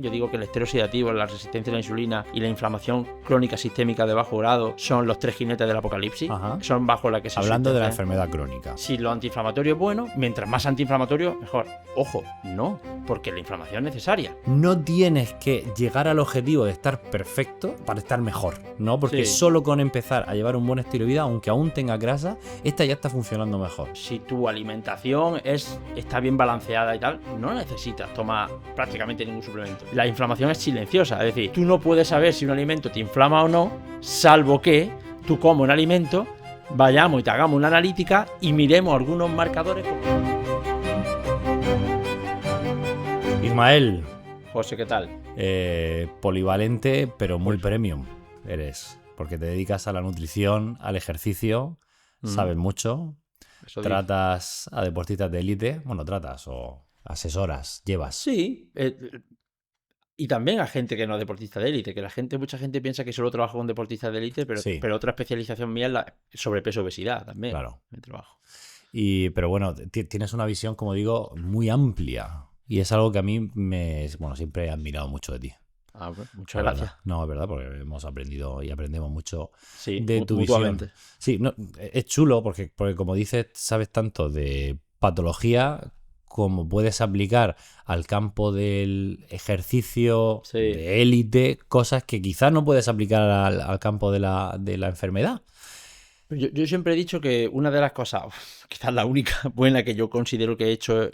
Yo digo que el estrés oxidativo, la resistencia a la insulina y la inflamación crónica sistémica de bajo grado son los 3 jinetes del apocalipsis. Ajá. Son bajo la que se Hablando de la sustenta. enfermedad crónica. Si lo antiinflamatorio es bueno, mientras más antiinflamatorio, mejor. Ojo, no, porque la inflamación es necesaria. No tienes que llegar al objetivo de estar perfecto para estar mejor, ¿no? Porque Sí. solo con empezar a llevar un buen estilo de vida, aunque aún tenga grasa, esta ya está funcionando mejor. Si tu alimentación está bien balanceada y tal, no necesitas tomar prácticamente ningún suplemento. La inflamación es silenciosa, es decir, tú no puedes saber si un alimento te inflama o no, salvo que tú comes un alimento, vayamos y te hagamos una analítica y miremos algunos marcadores. Ismael, José, ¿qué tal? polivalente, pero muy premium eres. Porque te dedicas a la nutrición, al ejercicio, sabes mucho, Eso tratas a deportistas de élite, bueno, tratas o asesoras, llevas. Sí, y también a gente que no es deportista de élite, que mucha gente piensa que solo trabajo con deportistas de élite, pero, Sí. pero otra especialización mía es la sobrepeso obesidad también. Claro. Mi trabajo. Pero bueno, tienes una visión, como digo, muy amplia. Y es algo que a mí siempre he admirado mucho de ti. Ah, pues, muchas La gracias. verdad. No, es verdad, porque hemos aprendido y aprendemos mucho Sí, de tu visión. mutuamente. Sí, no, es chulo porque como dices, sabes tanto de patología como puedes aplicar al campo del ejercicio Sí. de élite, cosas que quizás no puedes aplicar al campo de la enfermedad. Yo siempre he dicho que una de las cosas, quizás la única buena que yo considero que he hecho,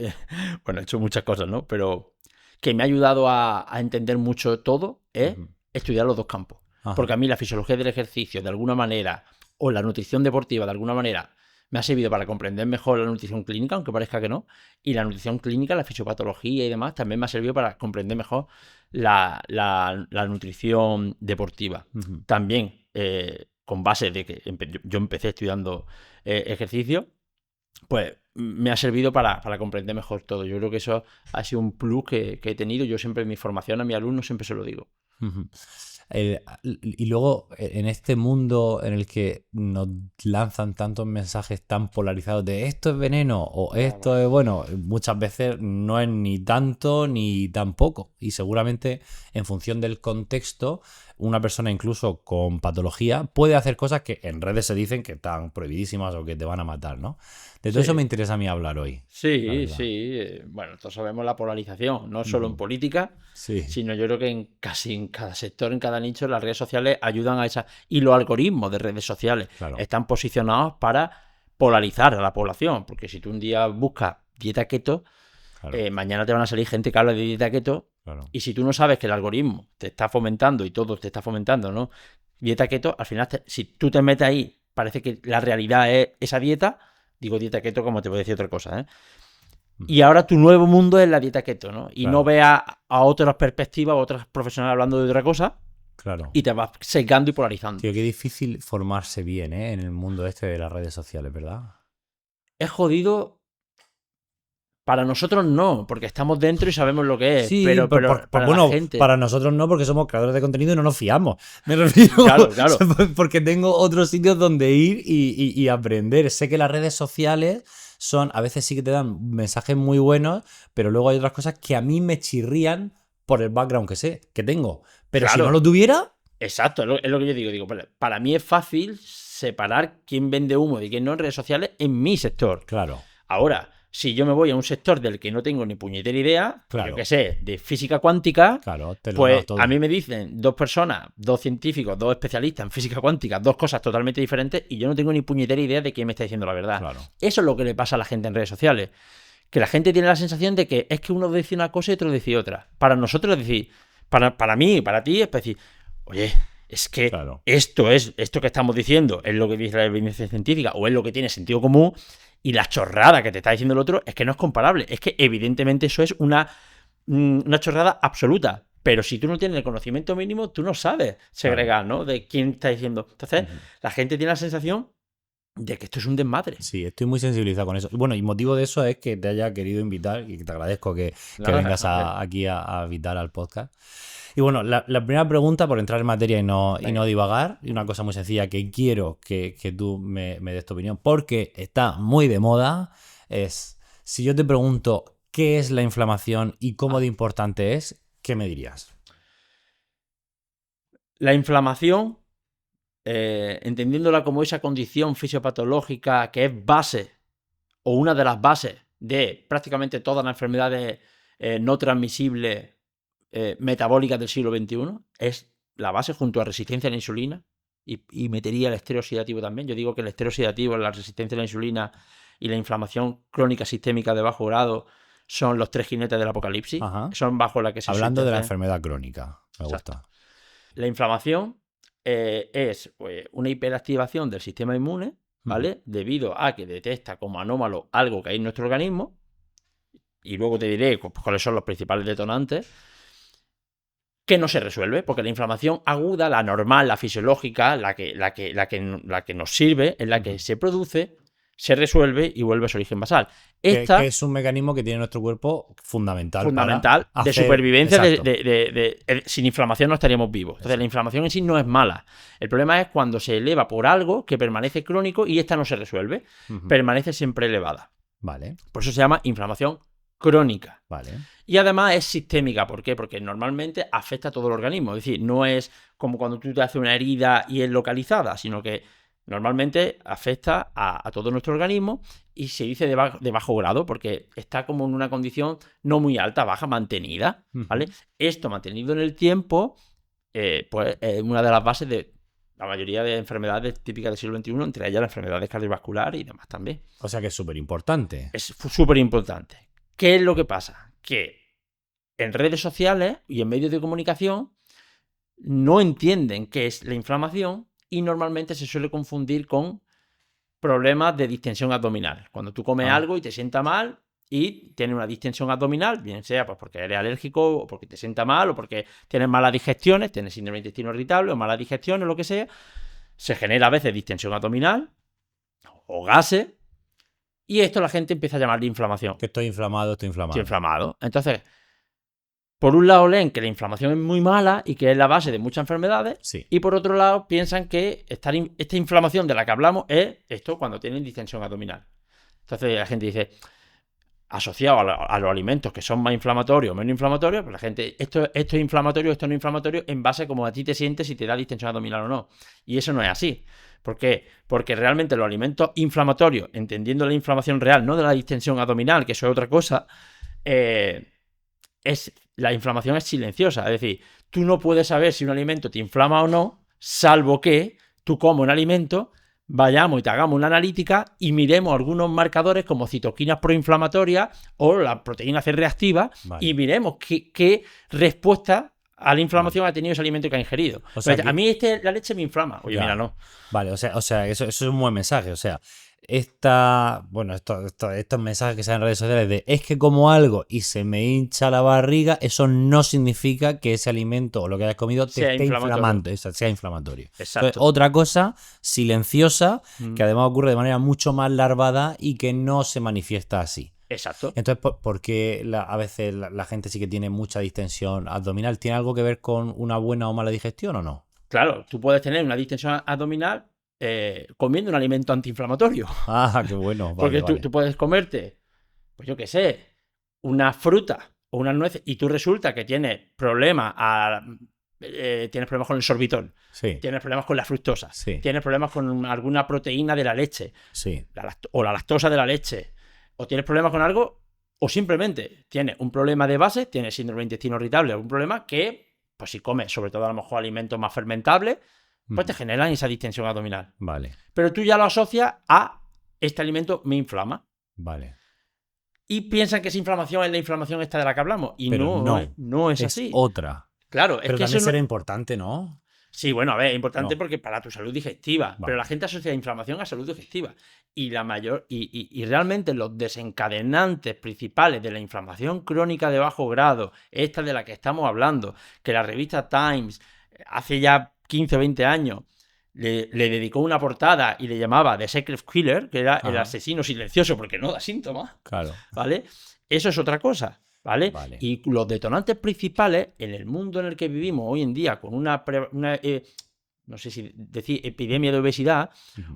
bueno, he hecho muchas cosas, ¿no? Pero que me ha ayudado a entender mucho todo es estudiar los dos campos. Ajá. Porque a mí la fisiología del ejercicio, de alguna manera, o la nutrición deportiva, de alguna manera, me ha servido para comprender mejor la nutrición clínica, aunque parezca que no. Y la nutrición clínica, la fisiopatología y demás, también me ha servido para comprender mejor la nutrición deportiva. También, con base de que yo empecé estudiando ejercicio, pues me ha servido para comprender mejor todo. Yo creo que eso ha sido un plus que he tenido. Yo siempre en mi formación a mis alumnos siempre se lo digo. Y luego, en este mundo en el que nos lanzan tantos mensajes tan polarizados de esto es veneno o esto es bueno, muchas veces no es ni tanto ni tan poco. Y seguramente, en función del contexto, una persona incluso con patología puede hacer cosas que en redes se dicen que están prohibidísimas o que te van a matar, ¿no? De todo eso me interesa a mí hablar hoy. Sí, sí. Bueno, todos sabemos la polarización, no solo en política, sino yo creo que casi en cada sector, en cada nicho, las redes sociales ayudan a esa. Y los algoritmos de redes sociales están posicionados para polarizar a la población. Porque si tú un día buscas dieta keto, mañana te van a salir gente que habla de dieta keto. Y si tú no sabes que el algoritmo te está fomentando y todo te está fomentando, ¿no? Dieta keto, al final, si tú te metes ahí, parece que la realidad es esa dieta. Digo dieta keto como te voy a decir otra cosa, ¿eh? Y ahora tu nuevo mundo es la dieta keto, ¿no? Y no veas a otras perspectivas, a otros profesionales hablando de otra cosa. Y te vas secando y polarizando. Tío, qué difícil formarse bien, ¿eh? En el mundo este de las redes sociales, ¿verdad? Es jodido. Para nosotros no, porque estamos dentro y sabemos lo que es. Sí, pero para bueno, la gente. Para nosotros no, porque somos creadores de contenido y no nos fiamos. Me refiero. Claro. Porque tengo otros sitios donde ir y aprender. Sé que las redes sociales a veces sí que te dan mensajes muy buenos, pero luego hay otras cosas que a mí me chirrían por el background que tengo. Pero si no lo tuviera. Exacto, es lo que yo digo. Digo, para mí es fácil separar quién vende humo de quién no en redes sociales en mi sector. Claro. Ahora, si yo me voy a un sector del que no tengo ni puñetera idea, yo qué sé, de física cuántica, pues a mí me dicen dos personas, dos científicos, dos especialistas en física cuántica, dos cosas totalmente diferentes y yo no tengo ni puñetera idea de quién me está diciendo la verdad. Eso es lo que le pasa a la gente en redes sociales. Que la gente tiene la sensación de que es que uno dice una cosa y otro dice otra. Para nosotros es decir, para mí, para ti, es decir, oye, es que esto que estamos diciendo es lo que dice la evidencia científica o es lo que tiene sentido común. Y la chorrada que te está diciendo el otro es que no es comparable. Es que evidentemente eso es una chorrada absoluta. Pero si tú no tienes el conocimiento mínimo, tú no sabes segregar, ¿no? De quién está diciendo. Entonces, la gente tiene la sensación de que esto es un desmadre. Sí, estoy muy sensibilizado con eso. Bueno, y motivo de eso es que te haya querido invitar y que te agradezco que vengas aquí a invitar al podcast. Y bueno, la primera pregunta, por entrar en materia y no divagar, y una cosa muy sencilla que quiero que tú me des tu opinión, porque está muy de moda, es, si yo te pregunto qué es la inflamación y cómo de importante es, ¿qué me dirías? La inflamación, entendiéndola como esa condición fisiopatológica que es base o una de las bases de prácticamente todas las enfermedades no transmisibles metabólicas del siglo XXI, es la base junto a resistencia a la insulina y metería el estrés oxidativo también. Yo digo que el estrés oxidativo, la resistencia a la insulina y la inflamación crónica sistémica de bajo grado son los 3 jinetes del apocalipsis. Ajá. Son bajo la que se Hablando de la enfermedad crónica, me gusta. La inflamación es una hiperactivación del sistema inmune, ¿vale? Debido a que detecta como anómalo algo que hay en nuestro organismo, y luego te diré cuáles son los principales detonantes, que no se resuelve, porque la inflamación aguda, la normal, la fisiológica, la que nos sirve, es la que se produce, se resuelve y vuelve a su origen basal. Esta que es un mecanismo que tiene nuestro cuerpo fundamental de supervivencia. Sin inflamación no estaríamos vivos. Entonces, exacto, la inflamación en sí no es mala. El problema es cuando se eleva por algo que permanece crónico y esta no se resuelve. Permanece siempre elevada. Vale. Por eso se llama inflamación crónica. Vale. Y además es sistémica. ¿Por qué? Porque normalmente afecta a todo el organismo. Es decir, no es como cuando tú te haces una herida y es localizada, sino que normalmente afecta a todo nuestro organismo y se dice de bajo grado porque está como en una condición no muy alta, baja, mantenida, ¿vale? Esto mantenido en el tiempo, pues es una de las bases de la mayoría de enfermedades típicas del siglo XXI, entre ellas las enfermedades cardiovasculares y demás también. O sea que es súper importante. Es súper importante. ¿Qué es lo que pasa? Que en redes sociales y en medios de comunicación no entienden qué es la inflamación y normalmente se suele confundir con problemas de distensión abdominal. Cuando tú comes algo y te sienta mal y tienes una distensión abdominal, bien sea pues porque eres alérgico o porque te sienta mal o porque tienes malas digestiones, tienes síndrome de intestino irritable o malas digestiones o lo que sea, se genera a veces distensión abdominal o gases y esto la gente empieza a llamarle inflamación. Que estoy inflamado. Estoy inflamado. Entonces, por un lado leen que la inflamación es muy mala y que es la base de muchas enfermedades, sí, y por otro lado piensan que esta inflamación de la que hablamos es esto cuando tienen distensión abdominal. Entonces la gente dice, asociado a los alimentos que son más inflamatorios o menos inflamatorios, pues la gente, esto es inflamatorio, esto no es inflamatorio, en base a cómo a ti te sientes si te da distensión abdominal o no. Y eso no es así. ¿Por qué? Porque realmente los alimentos inflamatorios, entendiendo la inflamación real, no de la distensión abdominal, que eso es otra cosa, la inflamación es silenciosa. Es decir, tú no puedes saber si un alimento te inflama o no, salvo que tú comes un alimento, vayamos y te hagamos una analítica y miremos algunos marcadores como citoquinas proinflamatorias o la proteína C reactiva, vale, y miremos qué respuesta a la inflamación ha tenido ese alimento que ha ingerido. O sea, a mí la leche me inflama. Oye, mira, no. Vale, o sea, eso es un buen mensaje. O sea, estos mensajes que salen en redes sociales de es que como algo y se me hincha la barriga, eso no significa que ese alimento o lo que hayas comido te esté inflamando, sea inflamatorio. Exacto. Entonces, otra cosa silenciosa que además ocurre de manera mucho más larvada y que no se manifiesta así. Exacto. Entonces, ¿por qué a veces la gente sí que tiene mucha distensión abdominal? ¿Tiene algo que ver con una buena o mala digestión o no? Claro, tú puedes tener una distensión abdominal comiendo un alimento antiinflamatorio. Ah, qué bueno. Porque tú puedes comerte, pues yo qué sé, una fruta o unas nueces y tú resulta que tienes problemas con el sorbitol, sí, tienes problemas con la fructosa, sí, tienes problemas con alguna proteína de la leche, sí, o la lactosa de la leche, o tienes problemas con algo, o simplemente tienes un problema de base, tienes síndrome de intestino irritable, algún problema que, pues si comes sobre todo a lo mejor alimentos más fermentables, pues te generan esa distensión abdominal. Vale. Pero tú ya lo asocias a este alimento me inflama. Vale. Y piensan que esa inflamación es la inflamación esta de la que hablamos. Y no es así. Otra. Claro, pero es que también será importante, ¿no? Sí, bueno, a ver, es importante porque para tu salud digestiva. Vale. Pero la gente asocia inflamación a salud digestiva. Y realmente los desencadenantes principales de la inflamación crónica de bajo grado, esta de la que estamos hablando, que la revista Times hace ya 15 o 20 años le dedicó una portada y le llamaba The Secret Killer, que era el asesino silencioso porque no da síntomas. Claro. ¿Vale? Eso es otra cosa. ¿Vale? Vale. Y los detonantes principales en el mundo en el que vivimos hoy en día, con una no sé si decir epidemia de obesidad,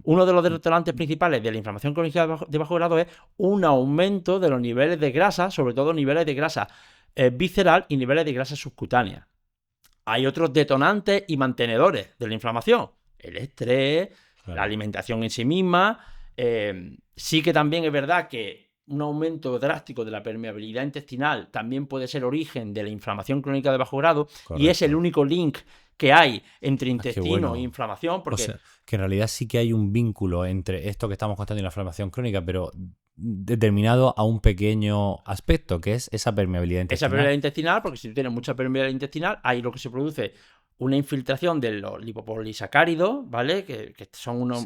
uno de los detonantes principales de la inflamación crónica de bajo grado es un aumento de los niveles de grasa, sobre todo niveles de grasa visceral y niveles de grasa subcutánea. Hay otros detonantes y mantenedores de la inflamación. El estrés, la alimentación en sí misma. Sí que también es verdad que un aumento drástico de la permeabilidad intestinal también puede ser origen de la inflamación crónica de bajo grado. Correcto. Y es el único link que hay entre intestino e inflamación. Porque... O sea, que en realidad sí que hay un vínculo entre esto que estamos contando y la inflamación crónica, pero determinado a un pequeño aspecto, que es esa permeabilidad intestinal. Esa permeabilidad intestinal, porque si tú tienes mucha permeabilidad intestinal, ahí lo que se produce una infiltración de los lipopolisacáridos, ¿vale? Que son unos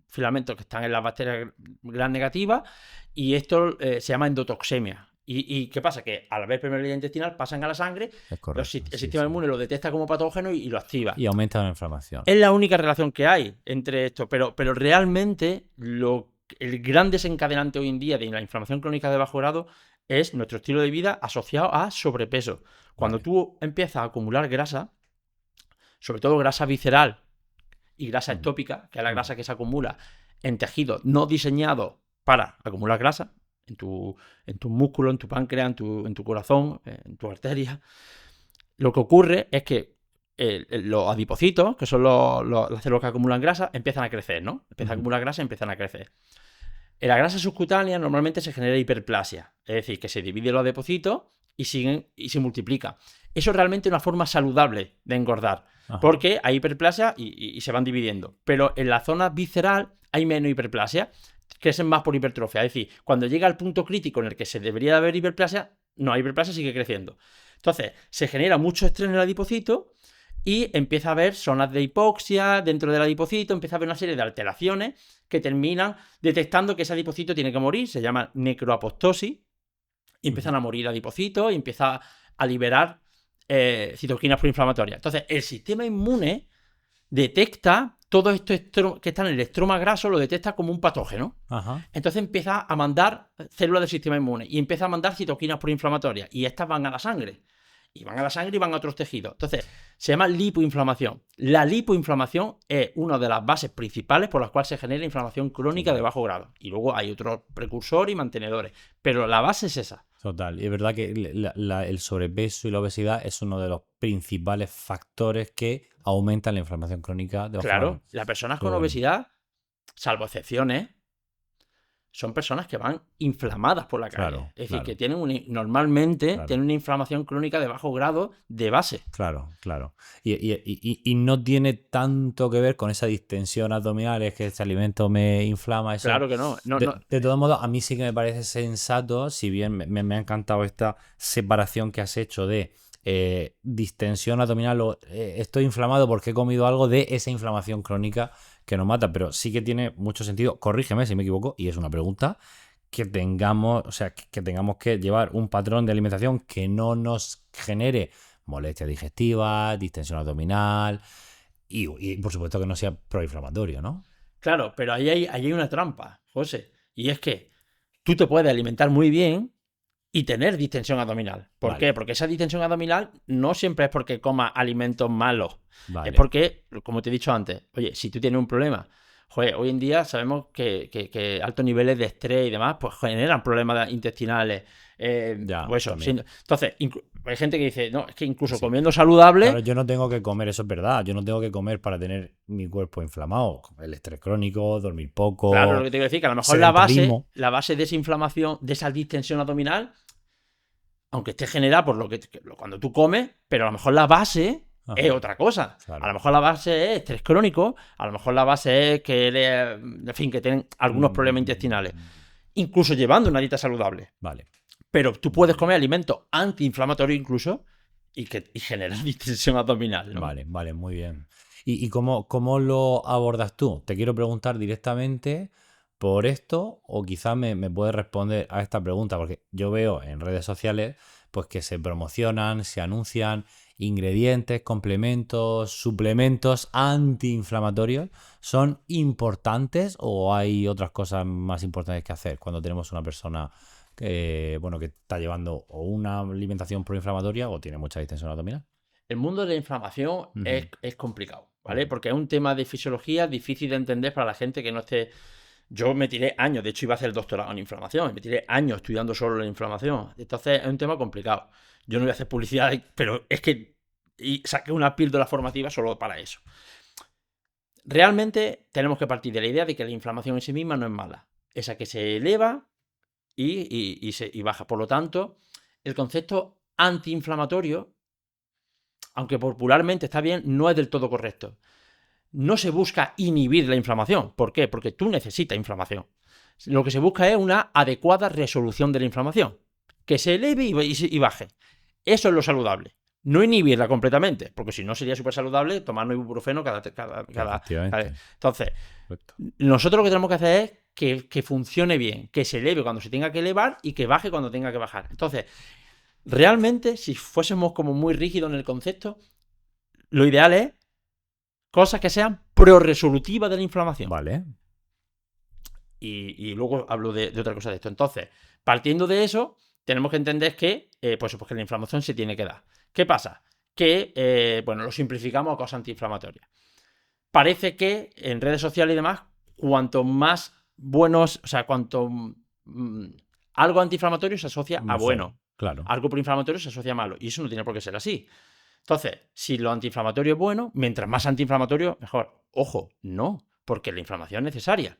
filamentos que están en las bacterias gram negativas, y esto se llama endotoxemia. ¿Y qué pasa? Que al haber permeabilidad intestinal pasan a la sangre, el sistema inmune lo detecta como patógeno y lo activa. Y aumenta la inflamación. Es la única relación que hay entre esto, pero realmente el gran desencadenante hoy en día de la inflamación crónica de bajo grado es nuestro estilo de vida asociado a sobrepeso. Cuando tú empiezas a acumular grasa, sobre todo grasa visceral y grasa ectópica, que es la grasa que se acumula en tejidos no diseñados para acumular grasa, en tu músculo, en tu páncreas, en tu corazón, en tu arteria, lo que ocurre es que los adipocitos, que son las células que acumulan grasa, empiezan a crecer, ¿no? Empiezan a acumular grasa y empiezan a crecer. En la grasa subcutánea normalmente se genera hiperplasia, es decir, que se dividen los adipocitos y se multiplican. Eso es realmente una forma saludable de engordar, porque hay hiperplasia y se van dividiendo. Pero en la zona visceral hay menos hiperplasia, crecen más por hipertrofia. Es decir, cuando llega al punto crítico en el que se debería de haber hiperplasia, no hay hiperplasia, sigue creciendo. Entonces, se genera mucho estrés en el adipocito y empieza a haber zonas de hipoxia dentro del adipocito, empieza a haber una serie de alteraciones que terminan detectando que ese adipocito tiene que morir, se llama necroapoptosis, y empiezan a morir adipocitos y empieza a liberar citoquinas proinflamatorias. Entonces, el sistema inmune detecta todo esto que está en el estroma graso, lo detecta como un patógeno. Entonces empieza a mandar células del sistema inmune y empieza a mandar citoquinas proinflamatorias, y estas van a la sangre. Y van a la sangre y van a otros tejidos. Entonces, se llama lipoinflamación. La lipoinflamación es una de las bases principales por las cuales se genera inflamación crónica de bajo grado. Y luego hay otros precursores y mantenedores. Pero la base es esa. Total. Y es verdad que el sobrepeso y la obesidad es uno de los principales factores que aumentan la inflamación crónica de bajo grado. Claro, las personas con obesidad, salvo excepciones, son personas que van inflamadas por la calle. Es decir, que tienen normalmente tienen una inflamación crónica de bajo grado de base. Claro. Y no tiene tanto que ver con esa distensión abdominal, es que este alimento me inflama. Eso. Claro que no. De todos modos, a mí sí que me parece sensato, si bien me ha encantado esta separación que has hecho de distensión abdominal o estoy inflamado porque he comido algo, de esa inflamación crónica que nos mata, pero sí que tiene mucho sentido, corrígeme si me equivoco, y es una pregunta, que tengamos que llevar un patrón de alimentación que no nos genere molestias digestivas, distensión abdominal y por supuesto que no sea proinflamatorio, ¿no? Claro, pero ahí hay una trampa, José, y es que tú te puedes alimentar muy bien y tener distensión abdominal. ¿Por qué? Porque esa distensión abdominal no siempre es porque comas alimentos malos. Es porque, como te he dicho antes, oye, si tú tienes un problema, joder, hoy en día sabemos que altos niveles de estrés y demás pues generan problemas intestinales. Pues eso. Entonces, hay gente que dice, no, es que incluso comiendo saludable... Claro, yo no tengo que comer, eso es verdad. Yo no tengo que comer para tener mi cuerpo inflamado. El estrés crónico, dormir poco... Claro, lo que te quiero decir, que a lo mejor la base de esa inflamación, de esa distensión abdominal, aunque esté generada por cuando tú comes, pero a lo mejor la base es otra cosa. Claro. A lo mejor la base es estrés crónico, a lo mejor la base es que que tienen algunos problemas intestinales, incluso llevando una dieta saludable. Pero tú puedes comer alimentos antiinflamatorios incluso y generar distensión abdominal, ¿no? Vale, muy bien. ¿Y cómo lo abordas tú? Te quiero preguntar directamente por esto, o quizás me puedes responder a esta pregunta, porque yo veo en redes sociales pues que se promocionan, se anuncian ingredientes, complementos, suplementos antiinflamatorios. ¿Son importantes o hay otras cosas más importantes que hacer cuando tenemos una persona que está llevando o una alimentación proinflamatoria o tiene mucha distensión abdominal? El mundo de la inflamación es complicado, ¿vale? Porque es un tema de fisiología difícil de entender para la gente que no esté Yo me tiré años, de hecho iba a hacer el doctorado en inflamación, me tiré años estudiando solo la inflamación. Entonces es un tema complicado. Yo no voy a hacer publicidad, pero es que saqué una píldora formativa solo para eso. Realmente tenemos que partir de la idea de que la inflamación en sí misma no es mala. Esa que se eleva y baja. Por lo tanto, el concepto antiinflamatorio, aunque popularmente está bien, no es del todo correcto. No se busca inhibir la inflamación. ¿Por qué? Porque tú necesitas inflamación. Lo que se busca es una adecuada resolución de la inflamación. Que se eleve y baje. Eso es lo saludable. No inhibirla completamente, porque si no sería súper saludable tomarnos ibuprofeno cada. Entonces, correcto. Nosotros lo que tenemos que hacer es que funcione bien, que se eleve cuando se tenga que elevar y que baje cuando tenga que bajar. Entonces, realmente, si fuésemos como muy rígidos en el concepto, lo ideal es cosas que sean pro-resolutivas de la inflamación. Vale. Y luego hablo de otra cosa de esto. Entonces, partiendo de eso, tenemos que entender que, pues que la inflamación se tiene que dar. ¿Qué pasa? Que, lo simplificamos a cosas antiinflamatorias. Parece que en redes sociales y demás, cuanto más buenos, o sea, cuanto algo antiinflamatorio se asocia a bueno. Claro. Algo proinflamatorio se asocia a malo. Y eso no tiene por qué ser así. Entonces, si lo antiinflamatorio es bueno, mientras más antiinflamatorio, mejor. Ojo, no, porque la inflamación es necesaria.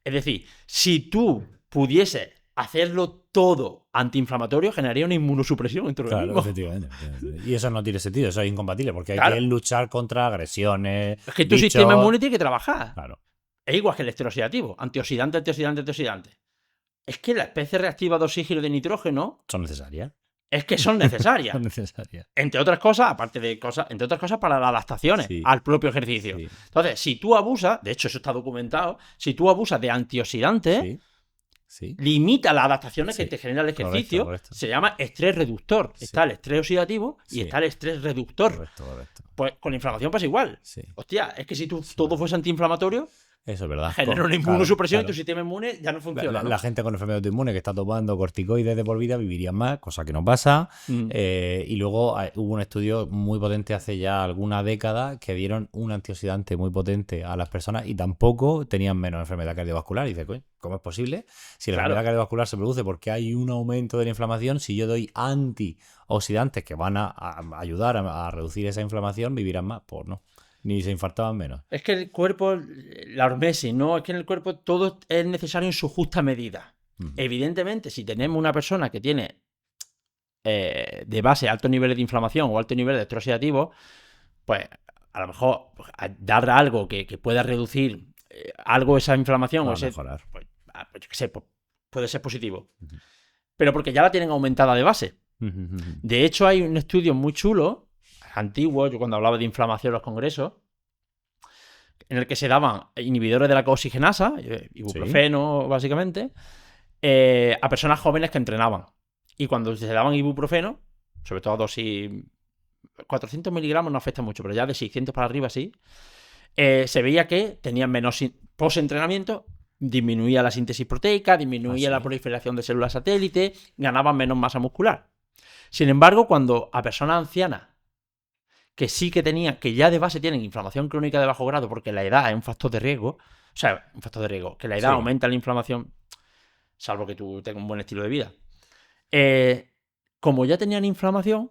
Es decir, si tú pudieses hacerlo todo antiinflamatorio, generaría una inmunosupresión en tu organismo. Claro, efectivamente. Y eso no tiene sentido, eso es incompatible, porque hay que luchar contra agresiones. Es que tu sistema inmune tiene que trabajar. Claro. Es igual que el esteroxidativo. Antioxidante, antioxidante, antioxidante. Es que las especies reactivas de oxígeno y de nitrógeno son necesarias. Es que son necesarias. Son necesarias. Entre otras cosas, entre otras cosas para las adaptaciones al propio ejercicio. Sí. Entonces, si tú abusas, de hecho eso está documentado, si tú abusas de antioxidantes, limita las adaptaciones que te genera el ejercicio. Correcto. Se llama estrés reductor. Está el estrés oxidativo y está el estrés reductor. Correcto. Pues con la inflamación pasa igual. Hostia, es que si todo fuese antiinflamatorio, eso es verdad. Genera una inmunosupresión y tu sistema inmune ya no funciona. La gente con enfermedad autoinmune que está tomando corticoides de por vida viviría más, cosa que no pasa. Y luego hubo un estudio muy potente hace ya alguna década que dieron un antioxidante muy potente a las personas y tampoco tenían menos enfermedad cardiovascular. Y dice, ¿cómo es posible? Si la enfermedad cardiovascular se produce porque hay un aumento de la inflamación, si yo doy antioxidantes que van a ayudar a reducir esa inflamación, vivirán más. Pues no. Ni se infartaban menos. Es que el cuerpo, la hormesis, ¿no? Es que en el cuerpo todo es necesario en su justa medida. Evidentemente, si tenemos una persona que tiene de base altos niveles de inflamación o altos niveles de estrés oxidativo, pues a lo mejor dar algo que pueda reducir algo esa inflamación o mejorar. Pues yo qué sé, puede ser positivo. Pero porque ya la tienen aumentada de base. De hecho, hay un estudio muy chulo antiguo, yo cuando hablaba de inflamación en los congresos, en el que se daban inhibidores de la cooxigenasa, ibuprofeno básicamente, a personas jóvenes que entrenaban. Y cuando se daban ibuprofeno, sobre todo a dosis 400 miligramos no afecta mucho, pero ya de 600 para arriba sí, se veía que tenían menos post-entrenamiento, disminuía la síntesis proteica, disminuía la proliferación de células satélite, ganaban menos masa muscular. Sin embargo, cuando a personas ancianas que sí que ya de base tienen inflamación crónica de bajo grado, porque la edad es un factor de riesgo, que la edad aumenta la inflamación, salvo que tú tengas un buen estilo de vida. Como ya tenían inflamación,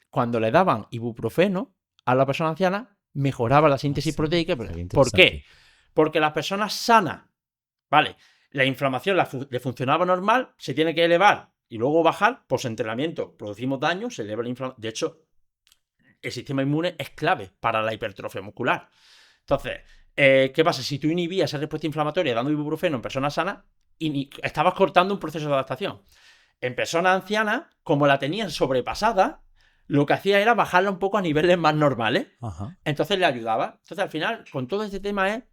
cuando le daban ibuprofeno a la persona anciana, mejoraba la síntesis proteica. ¿Por qué? Porque las personas sanas, ¿vale? La inflamación le funcionaba normal, se tiene que elevar y luego bajar, post-entrenamiento producimos daño, se eleva la inflamación. De hecho, el sistema inmune es clave para la hipertrofia muscular. Entonces, ¿qué pasa? Si tú inhibías esa respuesta inflamatoria dando ibuprofeno en personas sanas, estabas cortando un proceso de adaptación. En personas ancianas, como la tenían sobrepasada, lo que hacía era bajarla un poco a niveles más normales. Entonces le ayudaba. Entonces, al final, con todo este tema es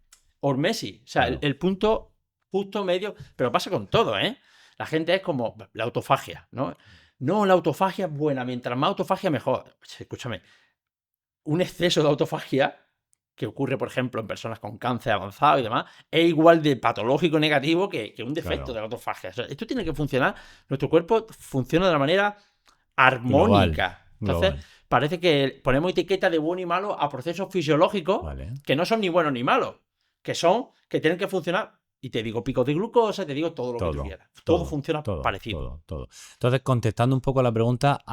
hormesis. O sea, el punto justo medio. Pero pasa con todo, ¿eh? La gente es como la autofagia, ¿no? No, la autofagia es buena. Mientras más autofagia, mejor. Escúchame. Un exceso de autofagia, que ocurre, por ejemplo, en personas con cáncer avanzado y demás, es igual de patológico negativo que un defecto de la autofagia. O sea, esto tiene que funcionar. Nuestro cuerpo funciona de una manera armónica. Entonces, parece que ponemos etiqueta de bueno y malo a procesos fisiológicos que no son ni buenos ni malos. Que tienen que funcionar Y te digo picos de glucosa, te digo todo lo que tú quieras. Todo funciona parecido. Todo. Entonces, contestando un poco a la pregunta,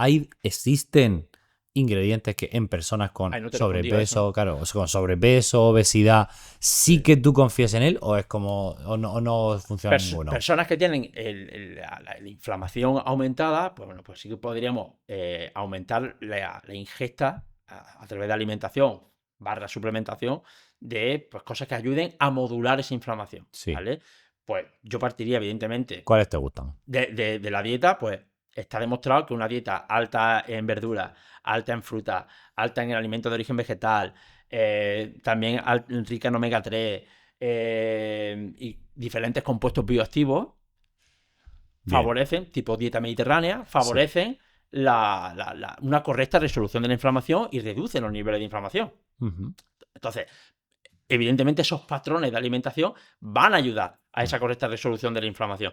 ¿existen ingredientes que en personas con sobrepeso, claro, con sobrepeso, obesidad, sí que tú confías en él o es como o no funciona ninguno? Personas que tienen la inflamación aumentada, pues bueno, pues sí que podríamos aumentar la ingesta a través de alimentación / suplementación de pues, cosas que ayuden a modular esa inflamación, ¿vale? Pues yo partiría, evidentemente... ¿Cuáles te gustan? De la dieta, pues está demostrado que una dieta alta en verduras, alta en fruta, alta en alimentos de origen vegetal, también rica en omega 3 y diferentes compuestos bioactivos, favorecen, tipo dieta mediterránea, favorecen una correcta resolución de la inflamación y reducen los niveles de inflamación. Entonces, evidentemente esos patrones de alimentación van a ayudar a esa correcta resolución de la inflamación.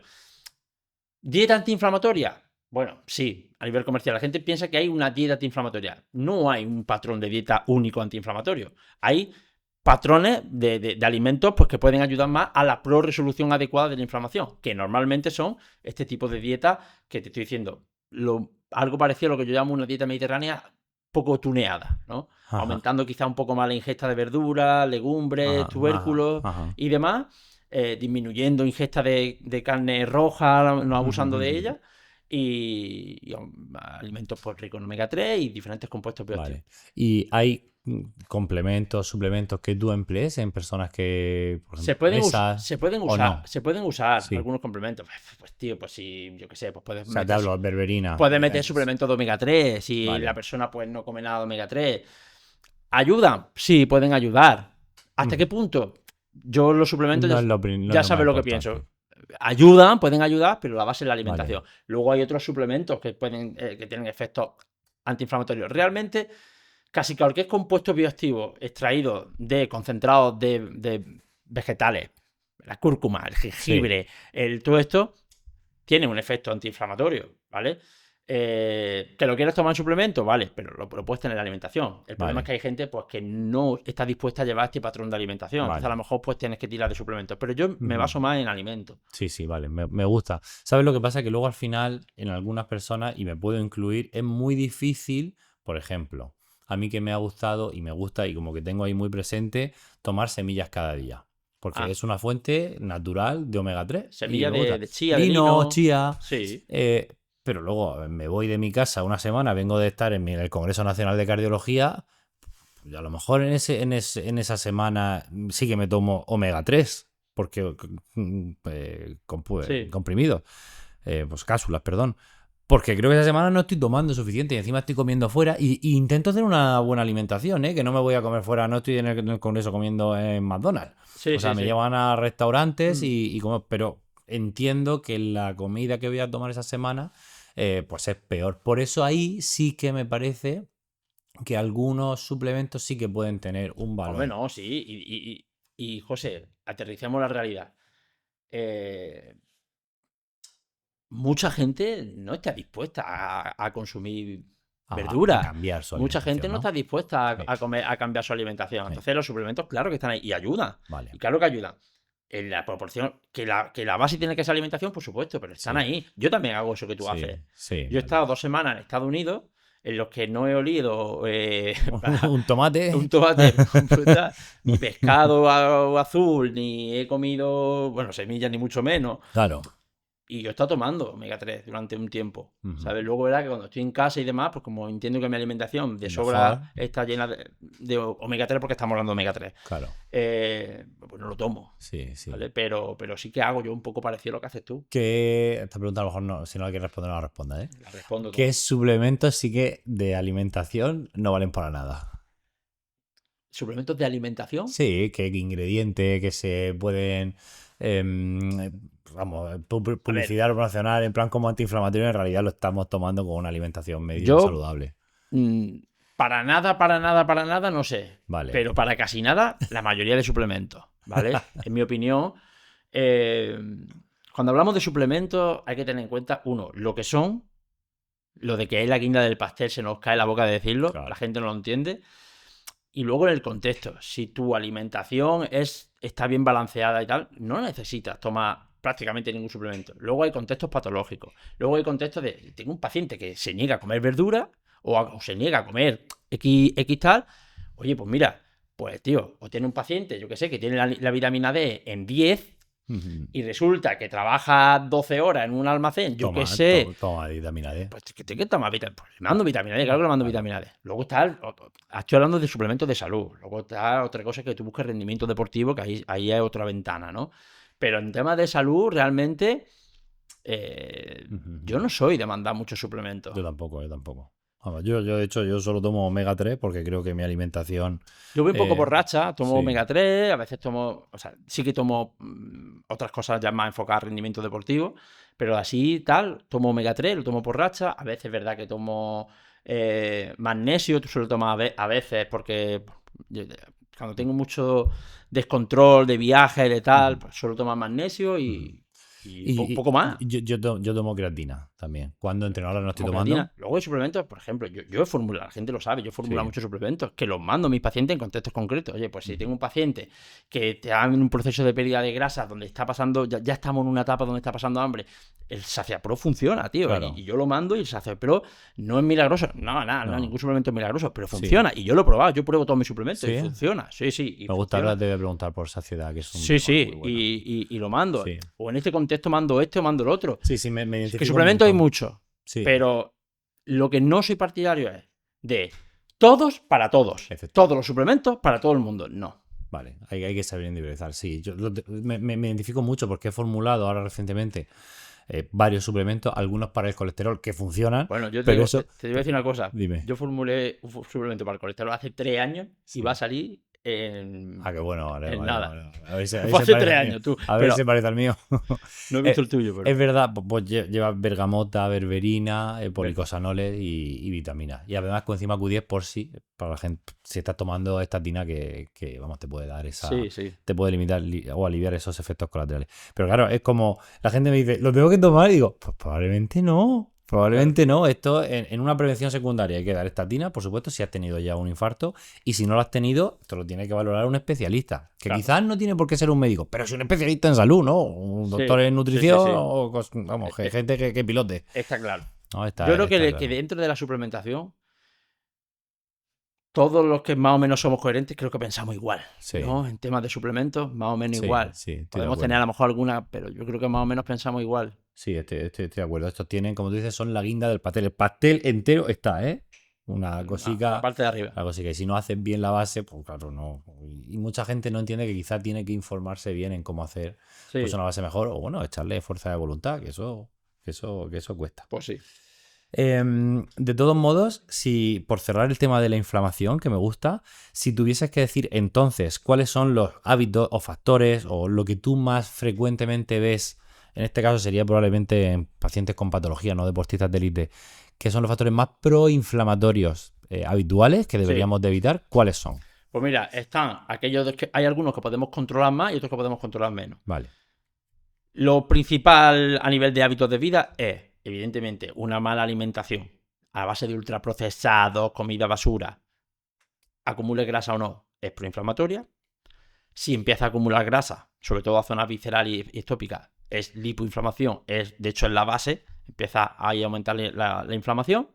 ¿Dieta antiinflamatoria? Bueno, sí, a nivel comercial. La gente piensa que hay una dieta antiinflamatoria. No hay un patrón de dieta único antiinflamatorio. Hay patrones de alimentos pues, que pueden ayudar más a la resolución adecuada de la inflamación, que normalmente son este tipo de dieta que te estoy diciendo, algo parecido a lo que yo llamo una dieta mediterránea poco tuneada, ¿no? Aumentando quizá un poco más la ingesta de verduras, legumbres, tubérculos y demás, disminuyendo ingesta de carne roja, no abusando de ella, y alimentos pues, ricos en omega 3 y diferentes compuestos bioactivos. ¿Y hay complementos, suplementos que tú emplees en personas que, por ejemplo, se pueden usar Sí. algunos complementos? Pues tío, pues si, yo qué sé, pues puedes te hablo de berberina. Puedes meter suplementos de omega 3 si la persona pues no come nada de omega 3. ¿Ayudan? Sí, pueden ayudar. ¿Hasta qué punto? Yo los suplementos ya sabes lo que pienso. Pueden ayudar, pero la base es la alimentación. Luego hay otros suplementos que tienen efectos antiinflamatorios. Realmente, casi cualquier compuesto bioactivo extraído de concentrados de vegetales, la cúrcuma, el jengibre, todo esto, tiene un efecto antiinflamatorio, ¿vale? ¿Que lo quieres tomar en suplemento? Vale, pero lo puedes tener en la alimentación. El problema es que hay gente pues, que no está dispuesta a llevar este patrón de alimentación. Entonces, a lo mejor pues tienes que tirar de suplementos. Pero yo me baso más en alimentos. Sí, vale, me gusta. ¿Sabes lo que pasa? Que luego al final, en algunas personas, y me puedo incluir, es muy difícil, por ejemplo, a mí que me ha gustado y me gusta y como que tengo ahí muy presente, tomar semillas cada día. Porque es una fuente natural de omega 3. Semillas de chía, de lino, chía. Sí. Pero luego me voy de mi casa una semana, vengo de estar en el Congreso Nacional de Cardiología, y a lo mejor en esa semana sí que me tomo omega 3, porque comprimidos, pues cápsulas, perdón. Porque creo que esa semana no estoy tomando suficiente y encima estoy comiendo fuera y intento hacer una buena alimentación, que no me voy a comer fuera, no estoy en el Congreso comiendo en McDonald's. Me llevan a restaurantes y como, pero entiendo que la comida que voy a tomar esa semana pues es peor. Por eso ahí sí que me parece que algunos suplementos sí que pueden tener un valor. Bueno, sí. Y José, aterricemos la realidad. Mucha gente no está dispuesta a consumir verduras. A cambiar su Mucha gente no está dispuesta a cambiar su alimentación. Entonces los suplementos, claro que están ahí y ayudan. Y claro que ayudan. En la proporción que la base tiene que ser alimentación, por supuesto, pero están ahí. Yo también hago eso que tú haces. Yo he estado 2 semanas en Estados Unidos en los que no he olido un tomate con fruta, ni pescado azul, ni he comido, semillas, ni mucho menos. Claro. Y yo he estado tomando omega 3 durante un tiempo, ¿sabes? Luego, ¿verdad? Que cuando estoy en casa y demás, pues como entiendo que mi alimentación de sobra está llena de omega 3 porque estamos hablando de omega 3. Claro. Pues no lo tomo. Sí. ¿Vale? Pero sí que hago yo un poco parecido a lo que haces tú. Esta pregunta a lo mejor no, si no la quieres responder, no la responda, La respondo. ¿Qué suplementos sí que de alimentación no valen para nada? ¿Suplementos de alimentación? Sí, ¿qué ingredientes que se pueden... publicidad promocional en plan como antiinflamatorio, en realidad lo estamos tomando con una alimentación medio saludable. Para nada, no sé. Vale. Pero para casi nada, la mayoría de suplementos, ¿vale? En mi opinión, cuando hablamos de suplementos hay que tener en cuenta, uno, lo que son, lo de que es la guinda del pastel, se nos cae la boca de decirlo, la gente no lo entiende. Y luego en el contexto, si tu alimentación está bien balanceada y tal, no necesitas tomar prácticamente ningún suplemento. Luego hay contextos patológicos. Luego hay contextos de, tengo un paciente que se niega a comer verdura o se niega a comer X tal. Oye, pues mira, pues tío, o tiene un paciente, yo que sé, que tiene la vitamina D en 10 y resulta que trabaja 12 horas en un almacén, yo qué sé. Toma vitamina D. Pues que tiene que tomar vitamina D. Pues le mando vitamina D, claro que le mando vitamina D. Luego está, estoy hablando de suplementos de salud. Luego está otra cosa que tú busques rendimiento deportivo, que ahí hay otra ventana, ¿no? Pero en temas de salud, realmente, yo no soy de mandar muchos suplementos. Yo tampoco. Yo, de hecho, yo solo tomo omega 3 porque creo que mi alimentación... Yo voy un poco por racha, tomo omega 3, a veces tomo... O sea, sí que tomo otras cosas ya más enfocadas a rendimiento deportivo, pero así tal, tomo omega 3, lo tomo por racha. A veces es verdad que tomo magnesio, suelo tomar a veces porque cuando tengo mucho descontrol de viajes, de tal, pues suelo tomar magnesio y poco más. Yo tomo creatina también. Cuando entreno, ahora no estoy tomando. Luego hay suplementos, por ejemplo, yo he formulado, la gente lo sabe, yo he formulado muchos suplementos que los mando a mis pacientes en contextos concretos. Oye, pues si tengo un paciente que está en un proceso de pérdida de grasa donde está pasando, ya estamos en una etapa donde está pasando hambre, el Saciapro funciona, tío. Claro. Y yo lo mando y el Saciapro no es milagroso. No, ningún suplemento es milagroso, pero funciona. Y yo lo he probado, yo pruebo todos mis suplementos y funciona. Sí. Me gustaría te voy a preguntar por saciedad, que es un y lo mando. Sí. O en este contexto mando este o mando el otro. Sí, me identifico. Que suplementos hay muchos. Sí. Pero lo que no soy partidario es de todos para todos. Todos los suplementos para todo el mundo. No. Vale, hay que saber individualizar. Sí, yo me identifico mucho porque he formulado ahora recientemente varios suplementos, algunos para el colesterol que funcionan. Bueno, yo te voy a decir una cosa. Dime. Yo formulé un suplemento para el colesterol hace 3 años y va a salir en... qué bueno, vale. Nada. A ver si fue hace 3 años, tú. A ver si se parece al mío. No he visto el tuyo, pero... Es verdad, pues lleva bergamota, berberina, policosanoles y vitaminas. Y además coenzima Q10 por si, para la gente, si estás tomando estatina que vamos, te puede dar esa... Sí. Te puede limitar o aliviar esos efectos colaterales. Pero claro, es como, la gente me dice, ¿lo tengo que tomar? Y digo, pues probablemente no. Probablemente no. Esto en una prevención secundaria hay que dar estatina, por supuesto, si has tenido ya un infarto. Y si no lo has tenido, esto lo tiene que valorar un especialista. Que quizás no tiene por qué ser un médico, pero es un especialista en salud, ¿no? Un doctor en nutrición o vamos, gente que pilote. Está claro. No, yo creo que dentro de la suplementación, todos los que más o menos somos coherentes, creo que pensamos igual. ¿No? En temas de suplementos, más o menos igual. Podemos tener a lo mejor alguna, pero yo creo que más o menos pensamos igual. Sí, estoy de acuerdo. Estos tienen, como tú dices, son la guinda del pastel. El pastel entero está, ¿eh? Una cosica. La parte de arriba. La cosica. Y si no haces bien la base, pues claro, no. Y mucha gente no entiende que quizá tiene que informarse bien en cómo hacer pues una base mejor. O bueno, echarle fuerza de voluntad, que eso cuesta. Pues sí. De todos modos, si por cerrar el tema de la inflamación, que me gusta, si tuvieses que decir entonces cuáles son los hábitos o factores o lo que tú más frecuentemente ves, en este caso sería probablemente en pacientes con patología, no deportistas de élite, que son los factores más proinflamatorios habituales que deberíamos de evitar, ¿cuáles son? Pues mira, están aquellos que hay algunos que podemos controlar más y otros que podemos controlar menos. Vale. Lo principal a nivel de hábitos de vida es, evidentemente, una mala alimentación a base de ultraprocesados, comida basura, acumule grasa o no, es proinflamatoria. Si empieza a acumular grasa, sobre todo a zonas viscerales y estópicas, es lipoinflamación, de hecho es la base, empieza ahí a aumentar la inflamación.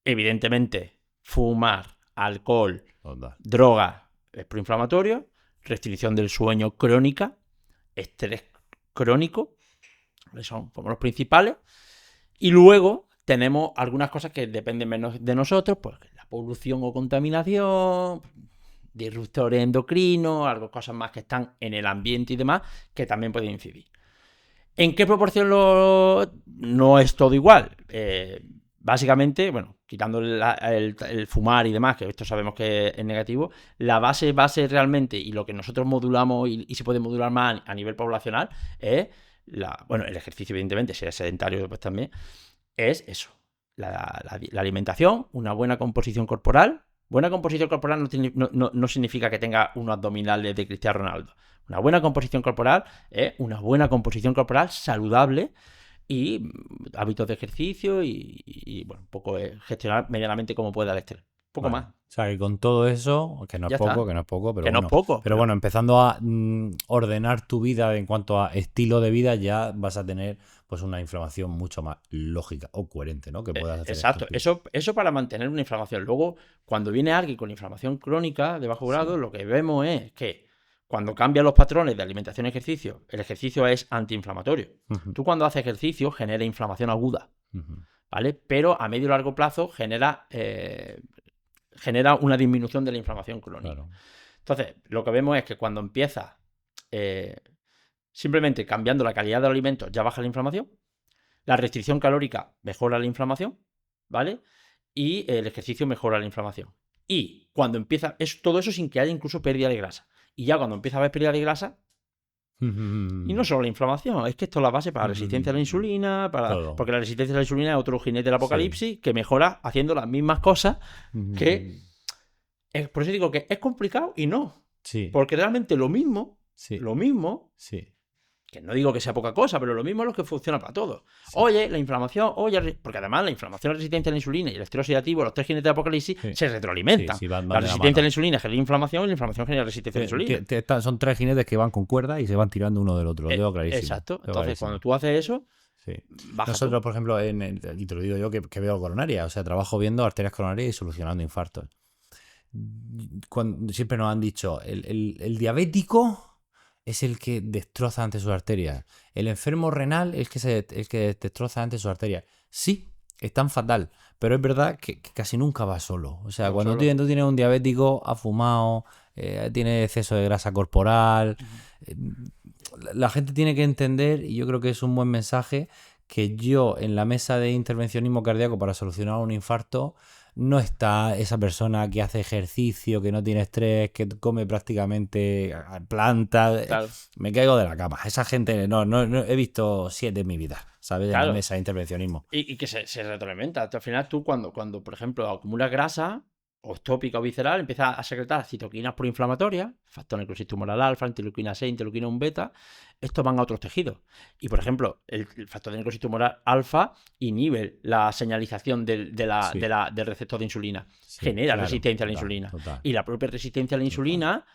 Evidentemente, fumar, alcohol, droga es proinflamatorio, restricción del sueño crónica, estrés crónico, son como los principales. Y luego tenemos algunas cosas que dependen menos de nosotros, pues la polución o contaminación, disruptores endocrinos, cosas más que están en el ambiente y demás, que también pueden incidir. ¿En qué proporción no es todo igual? Básicamente, bueno, quitando el fumar y demás, que esto sabemos que es negativo, la base realmente, y lo que nosotros modulamos y se puede modular más a nivel poblacional, es el ejercicio, evidentemente, si es sedentario, pues también, es eso. La alimentación, una buena composición corporal. Buena composición corporal no significa que tenga unos abdominales de Cristiano Ronaldo. Una buena composición corporal es una buena composición corporal saludable y hábitos de ejercicio y bueno, un poco gestionar medianamente como pueda el estrés. Poco más. O sea, que con todo eso, que no es poco, pero no es poco. Pero bueno, empezando a ordenar tu vida en cuanto a estilo de vida, ya vas a tener pues una inflamación mucho más lógica o coherente, ¿no? Que puedas hacer. Exacto. Eso para mantener una inflamación. Luego, cuando viene alguien con inflamación crónica de bajo grado, lo que vemos es que cuando cambian los patrones de alimentación y ejercicio, el ejercicio es antiinflamatorio. Tú cuando haces ejercicio genera inflamación aguda, ¿vale? Pero a medio y largo plazo genera una disminución de la inflamación crónica. Claro. Entonces, lo que vemos es que cuando empieza simplemente cambiando la calidad del alimento, ya baja la inflamación. La restricción calórica mejora la inflamación, ¿vale? Y el ejercicio mejora la inflamación. Y cuando empieza, todo eso sin que haya incluso pérdida de grasa. Y ya cuando empieza a haber pérdida de grasa, y no solo la inflamación, es que esto es la base para la resistencia a la insulina, porque la resistencia a la insulina es otro jinete del apocalipsis que mejora haciendo las mismas cosas que... Por eso digo que es complicado y no. Sí. Porque realmente lo mismo, que no digo que sea poca cosa, pero lo mismo es lo que funciona para todos. Sí. Oye, la inflamación, porque además la inflamación, la resistencia a la insulina y el estrés oxidativo, los tres jinetes de apocalipsis, se retroalimentan. Van la resistencia a la insulina genera inflamación y la inflamación genera resistencia a la insulina. Son tres jinetes que van con cuerda y se van tirando uno del otro, lo tengo clarísimo. Exacto. Entonces, cuando tú haces eso, nosotros, por ejemplo, y te lo digo yo, que veo coronaria, o sea, trabajo viendo arterias coronarias y solucionando infartos. Siempre nos han dicho, el diabético es el que destroza ante sus arterias. El enfermo renal es el que destroza ante sus arterias. Sí, es tan fatal, pero es verdad que casi nunca va solo. O sea, cuando tú tienes un diabético, ha fumado, tiene exceso de grasa corporal, la gente tiene que entender, y yo creo que es un buen mensaje, que yo en la mesa de intervencionismo cardíaco para solucionar un infarto no está esa persona que hace ejercicio, que no tiene estrés, que come prácticamente plantas. Claro. Me caigo de la cama. Esa gente no he visto 7 en mi vida, ¿sabes? En la mesa de intervencionismo. Y que se retroalimenta. Al final tú cuando, por ejemplo, acumulas grasa, o tópica o visceral, empieza a secretar citoquinas proinflamatorias, factor necrosis tumoral alfa, interleuquina 6, interleuquina 1 beta. Estos van a otros tejidos. Y, por ejemplo, el factor de necrosis tumoral alfa inhibe la señalización del receptor de insulina. Genera resistencia a la insulina. Total. Y la propia resistencia a la insulina...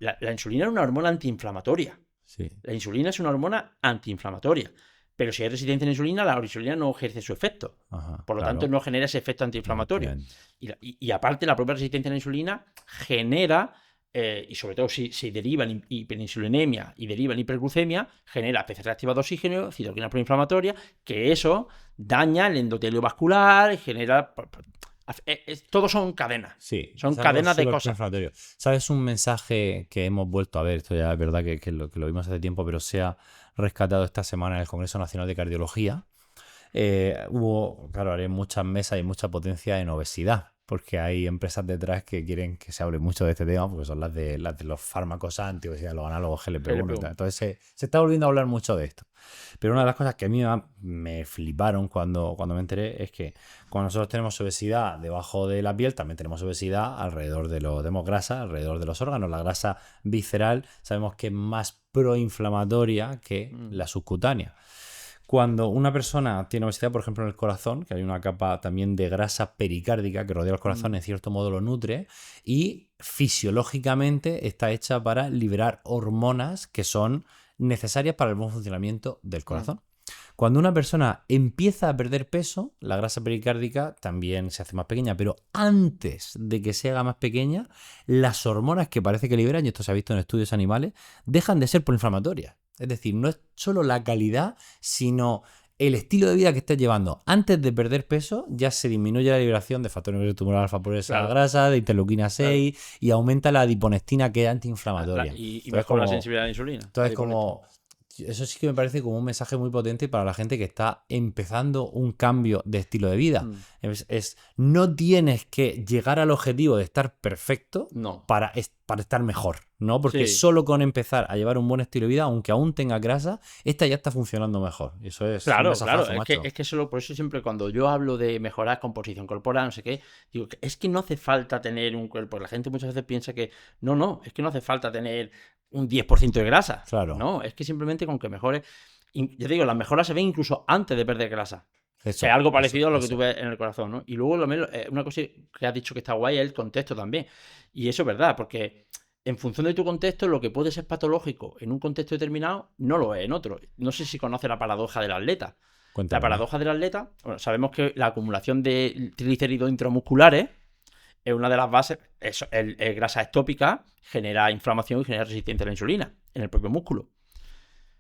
La insulina es una hormona antiinflamatoria. Sí. La insulina es una hormona antiinflamatoria. Pero si hay resistencia a la insulina no ejerce su efecto. Por lo tanto, no genera ese efecto antiinflamatorio. Y aparte, la propia resistencia a la insulina genera, y sobre todo si deriva en hiperinsulinemia y deriva en hiperglucemia, genera PCR reactiva de oxígeno, citoquinas proinflamatorias, que eso daña el endotelio vascular, genera... Todos son cadenas. Sí, son cadenas de cosas. ¿Sabes un mensaje que hemos vuelto a ver? Esto ya es verdad que lo vimos hace tiempo, pero se ha rescatado esta semana en el Congreso Nacional de Cardiología. Haré muchas mesas y mucha potencia en obesidad, porque hay empresas detrás que quieren que se hable mucho de este tema, porque son las de los fármacos anti-obesidad, los análogos GLP-1. Entonces se está volviendo a hablar mucho de esto. Pero una de las cosas que a mí me fliparon cuando me enteré es que cuando nosotros tenemos obesidad debajo de la piel, también tenemos obesidad alrededor tenemos grasa alrededor de los órganos. La grasa visceral sabemos que es más proinflamatoria que la subcutánea. Cuando una persona tiene obesidad, por ejemplo en el corazón, que hay una capa también de grasa pericárdica que rodea el corazón, en cierto modo lo nutre, y fisiológicamente está hecha para liberar hormonas que son necesarias para el buen funcionamiento del corazón. Cuando una persona empieza a perder peso, la grasa pericárdica también se hace más pequeña, pero antes de que se haga más pequeña, las hormonas que parece que liberan, y esto se ha visto en estudios animales, dejan de ser proinflamatorias. Es decir, no es solo la calidad, sino el estilo de vida que estés llevando. Antes de perder peso, ya se disminuye la liberación de factor necrosis tumoral alfa por esa grasa, de interleuquina 6, y aumenta la adiponectina, que es antiinflamatoria. Y mejora la sensibilidad a la insulina. Entonces, eso sí que me parece como un mensaje muy potente para la gente que está empezando un cambio de estilo de vida. No tienes que llegar al objetivo de estar perfecto para estar mejor, ¿no? Porque solo con empezar a llevar un buen estilo de vida, aunque aún tenga grasa, esta ya está funcionando mejor. Eso es claro. Es que solo por eso siempre cuando yo hablo de mejorar composición corporal, no sé qué, digo que es que no hace falta tener un cuerpo. La gente muchas veces piensa que es que no hace falta tener un 10% de grasa. Claro. No, es que simplemente con que mejore. Yo digo, las mejoras se ven incluso antes de perder grasa. Es algo parecido a lo que tú ves en el corazón, ¿no? Y luego una cosa que has dicho que está guay es el contexto también. Y eso es verdad, porque en función de tu contexto, lo que puede ser patológico en un contexto determinado no lo es en otro. No sé si conoces la paradoja del atleta. Cuéntame. La paradoja del atleta, bueno, sabemos que la acumulación de triglicéridos intramusculares es una de las bases. El grasa ectópica genera inflamación y genera resistencia a la insulina en el propio músculo.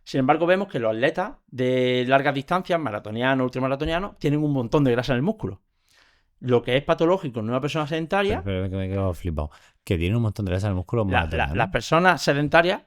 Sin embargo, vemos que los atletas de largas distancias, maratonianos, ultramaratonianos, tienen un montón de grasa en el músculo. Lo que es patológico en una persona sedentaria... Pero que me he quedado flipado. Que tiene un montón de grasa en el músculo. Las personas sedentarias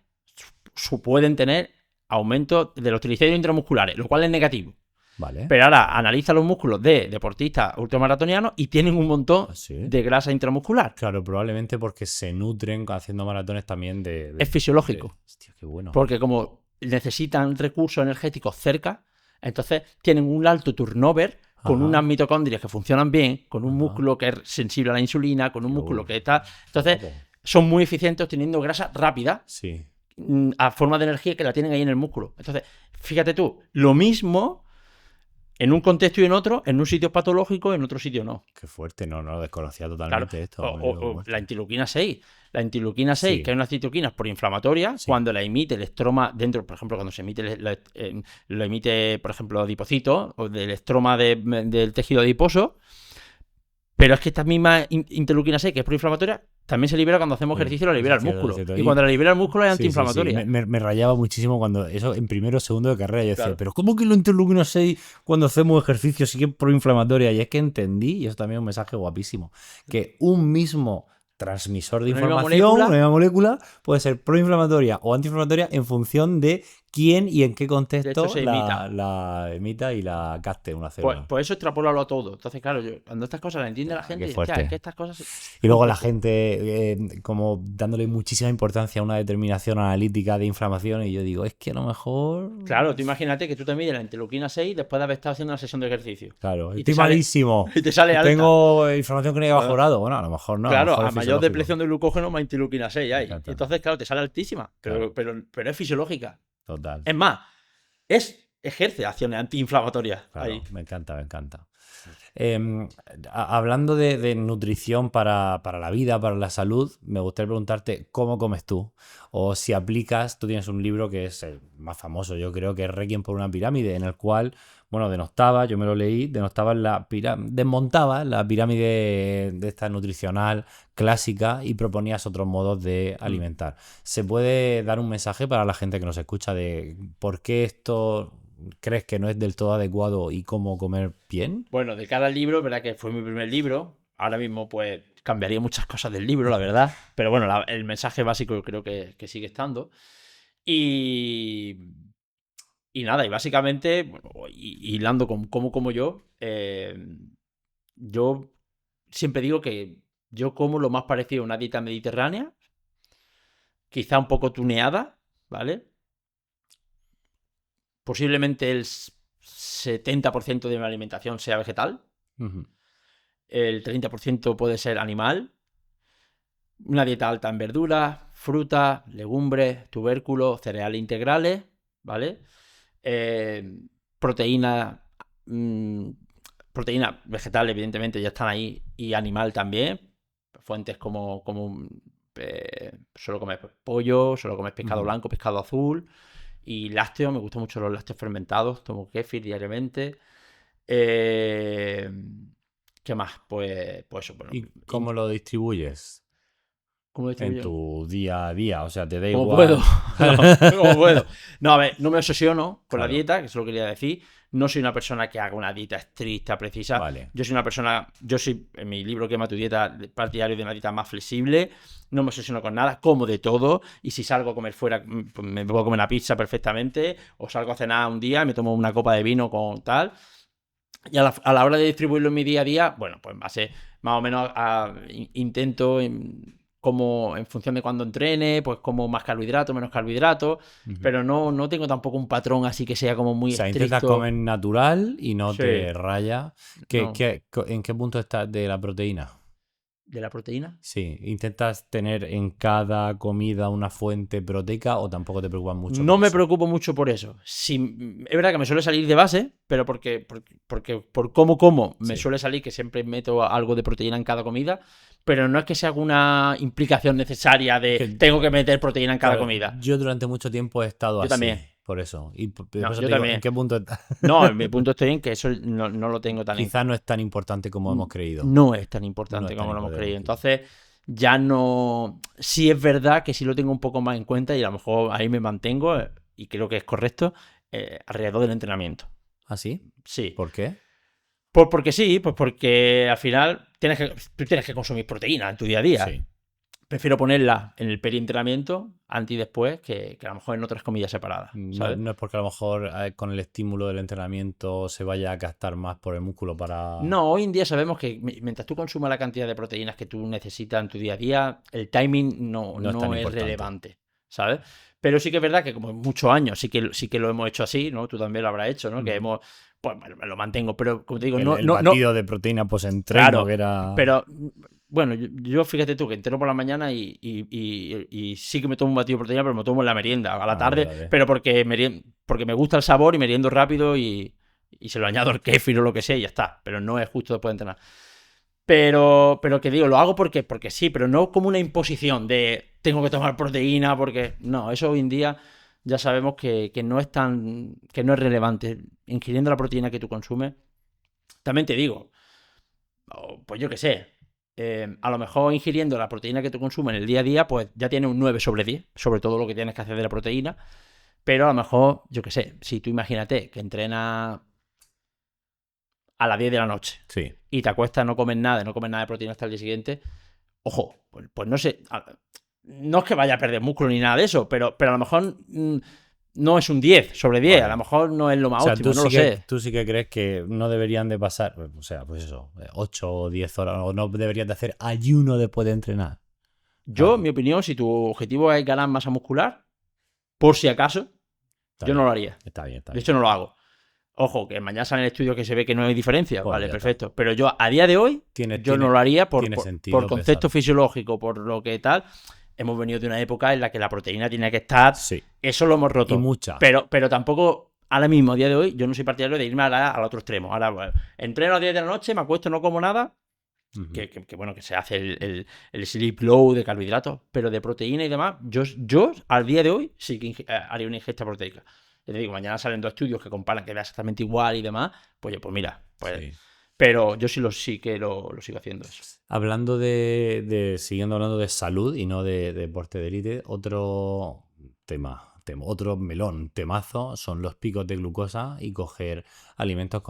pueden tener aumento de los triglicéridos intramusculares, lo cual es negativo. Vale. Pero ahora analiza los músculos de deportistas ultramaratonianos y tienen un montón de grasa intramuscular. Claro, probablemente porque se nutren haciendo maratones también de... Es fisiológico. Hostia, qué bueno. Porque como necesitan recursos energéticos cerca, entonces tienen un alto turnover con unas mitocondrias que funcionan bien, con un músculo que es sensible a la insulina, con un músculo que está... Entonces, son muy eficientes obteniendo grasa rápida a forma de energía que la tienen ahí en el músculo. Entonces, fíjate tú, lo mismo... En un contexto y en otro, en un sitio patológico, en otro sitio no. Qué fuerte, no lo desconocía totalmente esto. O la interleuquina 6. La interleuquina 6, que es una citoquina proinflamatoria, cuando la emite el estroma dentro, por ejemplo, cuando se emite lo emite, por ejemplo, adipocito o del estroma del tejido adiposo. Pero es que esta misma interleuquina 6, que es proinflamatoria, también se libera cuando hacemos ejercicio, la libera el músculo. Y cuando la libera el músculo es antiinflamatoria. Me rayaba muchísimo cuando eso en primero o segundo de carrera. Yo decía, pero ¿cómo que la interleuquina 6 cuando hacemos ejercicio sigue proinflamatoria? Y es que entendí, y eso también es un mensaje guapísimo, que un mismo transmisor de información, una misma molécula, puede ser proinflamatoria o antiinflamatoria en función de quién y en qué contexto la emita y la capte una célula. Pues eso extrapólalo a todo. Entonces, claro, cuando estas cosas las entiende la gente, es que estas cosas... Y luego la gente como dándole muchísima importancia a una determinación analítica de inflamación, y yo digo, es que a lo mejor... Claro, tú imagínate que tú te mides la interleuquina 6 después de haber estado haciendo una sesión de ejercicio. Claro, estoy malísimo. Y te sale alta. Tengo inflamación crónica bajo grado. Bueno, a lo mejor no. Claro, a mayor depleción de glucógeno, más interleuquina 6 hay. Entonces, claro, te sale altísima, pero es fisiológica. Total. Es más, ejerce acciones antiinflamatorias. Claro, ahí. Me encanta. Hablando de nutrición para la vida, para la salud, me gustaría preguntarte cómo comes tú. O si aplicas, tú tienes un libro que es el más famoso, yo creo, que es Requiem por una pirámide, en el cual, bueno, yo me lo leí, desmontaba la pirámide de esta nutricional clásica y proponías otros modos de alimentar. ¿Se puede dar un mensaje para la gente que nos escucha de por qué esto crees que no es del todo adecuado y cómo comer bien? Bueno, de cada libro, verdad que fue mi primer libro. Ahora mismo, pues, cambiaría muchas cosas del libro, la verdad. Pero bueno, el mensaje básico yo creo que sigue estando. Y nada, y básicamente, bueno, hilando con cómo como yo siempre digo que yo como lo más parecido a una dieta mediterránea, quizá un poco tuneada, ¿vale? Posiblemente el 70% de mi alimentación sea vegetal. El 30% puede ser animal. Una dieta alta en verduras, frutas, legumbres, tubérculos, cereales integrales, ¿vale? Proteína vegetal, evidentemente, ya están ahí, y animal también. Fuentes como suelo comer pollo, suelo comer pescado blanco, pescado azul. Y lácteos, me gustan mucho los lácteos fermentados, tomo kéfir diariamente. ¿Qué más? Pues eso. Bueno, ¿y cómo lo distribuyes? ¿Cómo lo distribuyo? En tu día a día, o sea, te da ¿Cómo igual. puedo? ¿Cómo puedo? No, a ver, no me obsesiono con la dieta, que eso lo quería decir. No soy una persona que haga una dieta estricta, precisa. Vale. Yo soy, en mi libro Quema tu dieta, partidario de una dieta más flexible. No me obsesiono con nada, como de todo. Y si salgo a comer fuera, pues me puedo comer una pizza perfectamente. O salgo a cenar un día, me tomo una copa de vino con tal. Y a la hora de distribuirlo en mi día a día, bueno, pues más o menos intento... como en función de cuando entrene, pues como más carbohidratos, menos carbohidratos, pero no tengo tampoco un patrón así que sea como muy estricto. Intentas comer natural y no te raya. ¿En qué punto estás de la proteína? de la proteína. Sí, ¿intentas tener en cada comida una fuente proteica o tampoco te preocupas mucho? No me preocupo mucho por eso. Es verdad que me suele salir de base, pero porque por cómo como me suele salir que siempre meto algo de proteína en cada comida, pero no es que sea alguna implicación necesaria de tengo que meter proteína en cada comida. Yo durante mucho tiempo he estado así. También. Por eso. Y por yo eso te también. Digo, ¿en qué punto estás? No, en mi punto estoy en que eso no lo tengo tan Quizás no es tan importante como hemos creído. No es tan importante como lo hemos creído. Entonces, ya no... Sí es verdad que sí lo tengo un poco más en cuenta y a lo mejor ahí me mantengo, y creo que es correcto, alrededor del entrenamiento. ¿Ah, sí? Sí. ¿Por qué? Pues porque sí, pues porque al final tú tienes que consumir proteína en tu día a día. Sí. Prefiero ponerla en el perientrenamiento, antes y después, que a lo mejor en otras comidas separadas. ¿sabes? No es porque a lo mejor con el estímulo del entrenamiento se vaya a gastar más por el músculo para... No, hoy en día sabemos que mientras tú consumas la cantidad de proteínas que tú necesitas en tu día a día, el timing no es relevante, ¿sabes? Pero sí que es verdad que como en muchos años sí que lo hemos hecho así, ¿no? Tú también lo habrás hecho, ¿no? Que hemos... Pues me lo mantengo, pero como te digo, el batido de proteína post-entreno, claro, que era... Pero... Bueno, yo fíjate tú que entreno por la mañana y sí que me tomo un batido de proteína, pero me tomo en la merienda, a la tarde, vale. Pero porque me gusta el sabor y meriendo rápido y se lo añado al kéfir o lo que sea y ya está. Pero no es justo después de entrenar. Pero que digo, lo hago porque sí, pero no como una imposición de tengo que tomar proteína porque... No, eso hoy en día ya sabemos que no es relevante. Ingiriendo la proteína que tú consumes, también te digo, pues yo qué sé, a lo mejor ingiriendo la proteína que tú consumes en el día a día, pues ya tienes un 9/10, sobre todo lo que tienes que hacer de la proteína. Pero a lo mejor, yo qué sé, si tú imagínate que entrenas a las 10 de la noche, sí, y te acuestas, no comes nada de proteína hasta el día siguiente, ojo, pues no sé, no es que vaya a perder músculo ni nada de eso, pero a lo mejor... no es un 10/10, vale. A lo mejor no es lo más óptimo, no lo sé. Tú sí que crees que no deberían de pasar, o sea, pues eso, 8 o 10 horas, o no deberías de hacer ayuno después de entrenar. Yo, en mi opinión, si tu objetivo es ganar masa muscular, por si acaso, yo no lo haría. Está bien. De hecho, no lo hago. Ojo, que mañana sale en el estudio que se ve que no hay diferencia. Pues vale, perfecto. Está. Pero yo, a día de hoy, no lo haría por concepto fisiológico, por lo que tal... Hemos venido de una época en la que la proteína tiene que estar... Sí. Eso lo hemos roto. Y mucha. Pero tampoco, ahora mismo, a día de hoy, yo no soy partidario de irme al otro extremo. Ahora, bueno, entreno a las 10 de la noche, me acuesto, no como nada. Uh-huh. Que bueno, que se hace el sleep low de carbohidratos. Pero de proteína y demás, yo al día de hoy, sí que haría una ingesta proteica. Te digo, mañana salen 2 estudios que comparan que da exactamente igual y demás. Pues mira, pues... Sí. Pero yo sí que lo sigo haciendo eso. Hablando siguiendo hablando de salud y no de deporte de élite, otro otro temazo son los picos de glucosa y coger alimentos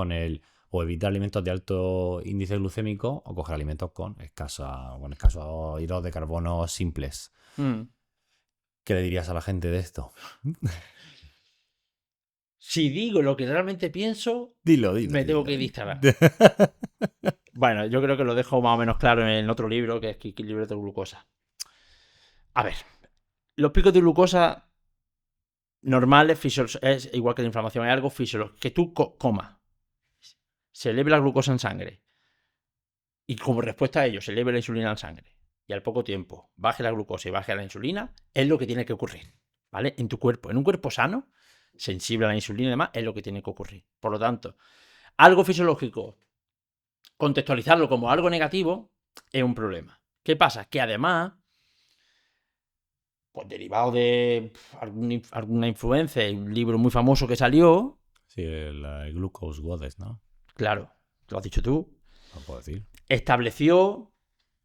o evitar alimentos de alto índice glucémico o coger alimentos con escasos hidratos de carbono simples. ¿Qué le dirías a la gente de esto? Si digo lo que realmente pienso, dilo, me tengo que distraer. Bueno, yo creo que lo dejo más o menos claro en otro libro, que es Equilibrio de Glucosa. A ver, los picos de glucosa normales, es igual que la inflamación, es algo fisiológico. Que tú comas, se eleve la glucosa en sangre, y como respuesta a ello se eleve la insulina en sangre, y al poco tiempo baje la glucosa y baje la insulina, es lo que tiene que ocurrir, ¿vale? En tu cuerpo, en un cuerpo sano, sensible a la insulina y demás, es lo que tiene que ocurrir. Por lo tanto, algo fisiológico, contextualizarlo como algo negativo, es un problema. ¿Qué pasa? Que además, pues derivado de alguna influencia, un libro muy famoso que salió... Sí, el Glucose Goddess, ¿no? Claro, lo has dicho tú. No puedo decir. Estableció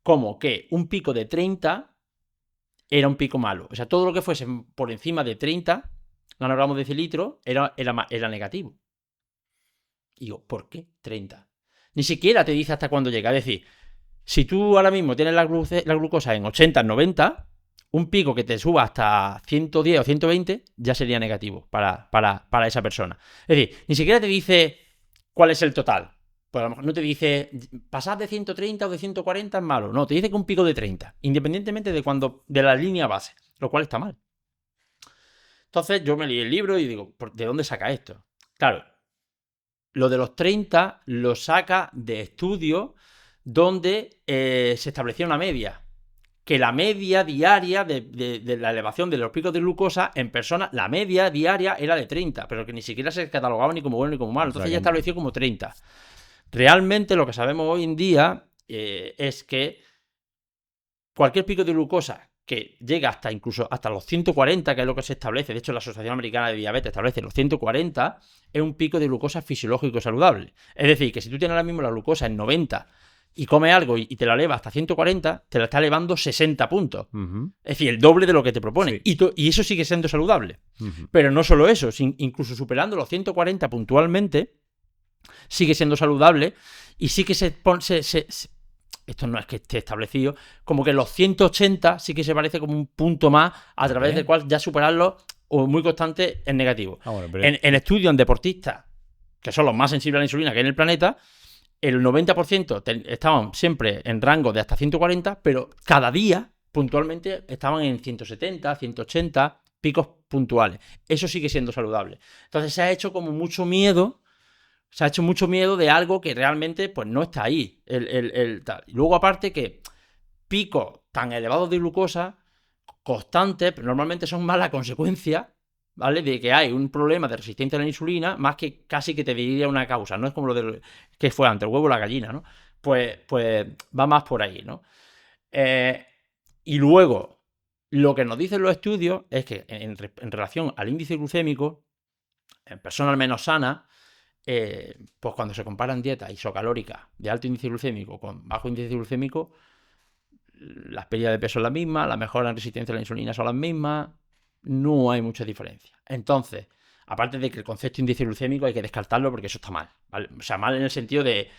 como que un pico de 30 era un pico malo. O sea, todo lo que fuese por encima de 30 nanogramos de decilitro era negativo. Y digo, ¿por qué 30? Ni siquiera te dice hasta cuándo llega. Es decir, si tú ahora mismo tienes la glucosa en 80, 90, un pico que te suba hasta 110 o 120 ya sería negativo para esa persona. Es decir, ni siquiera te dice cuál es el total. Pues a lo mejor no te dice pasar de 130 o de 140 es malo. No, te dice que un pico de 30, independientemente de la línea base, lo cual está mal. Entonces yo me leí el libro y digo, ¿de dónde saca esto? Claro, lo de los 30 lo saca de estudios donde se establecía una media. Que la media diaria de la elevación de los picos de glucosa en personas, la media diaria era de 30, pero que ni siquiera se catalogaba ni como bueno ni como malo. Entonces ya estableció como 30. Realmente lo que sabemos hoy en día es que cualquier pico de glucosa que llega incluso hasta los 140, que es lo que se establece, de hecho la Asociación Americana de Diabetes establece los 140, es un pico de glucosa fisiológico saludable. Es decir, que si tú tienes ahora mismo la glucosa en 90 y comes algo y te la eleva hasta 140, te la está elevando 60 puntos. Es decir, el doble de lo que te propone. Sí. Y eso sigue siendo saludable. Pero no solo eso, incluso superando los 140 puntualmente, sigue siendo saludable y sí que esto no es que esté establecido, como que los 180 sí que se parece como un punto más a través del cual ya superarlo o muy constante es negativo. En estudios en deportistas, que son los más sensibles a la insulina que hay en el planeta, el 90% estaban siempre en rango de hasta 140, pero cada día, puntualmente, estaban en 170, 180 picos puntuales. Eso sigue siendo saludable. Entonces se ha hecho como mucho miedo. Se ha hecho mucho miedo de algo que realmente pues no está ahí. Tal. Y luego, aparte, que picos tan elevados de glucosa, constantes, pero normalmente son más la consecuencia, ¿vale? De que hay un problema de resistencia a la insulina, más que casi que te diría una causa. No es como lo de que fue antes, el huevo o la gallina, ¿no? Pues va más por ahí, ¿no? Y luego, lo que nos dicen los estudios es que en relación al índice glucémico, en personas menos sanas, pues cuando se comparan dietas isocalóricas de alto índice glucémico con bajo índice glucémico, las pérdidas de peso son las mismas, las mejoras en resistencia a la insulina son las mismas, no hay mucha diferencia. Entonces, aparte de que el concepto de índice glucémico hay que descartarlo porque eso está mal, ¿vale? O sea, mal en el sentido de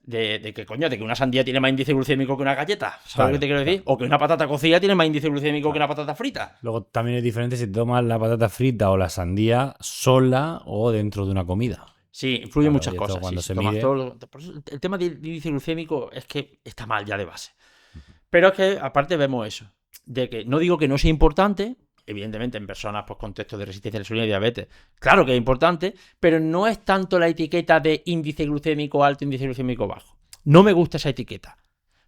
que, coño, de que una sandía tiene más índice glucémico que una galleta, ¿sabes lo que te quiero decir? O que una patata cocida tiene más índice glucémico que una patata frita. Luego también es diferente si tomas la patata frita o la sandía sola o dentro de una comida. Sí, influye muchas cosas. Cuando se mide... Por eso el tema del índice glucémico es que está mal ya de base. Pero es que, aparte, vemos eso. De que no digo que no sea importante, evidentemente en personas pues, con contextos de resistencia a la insulina y diabetes, claro que es importante, pero no es tanto la etiqueta de índice glucémico alto, índice glucémico bajo. No me gusta esa etiqueta.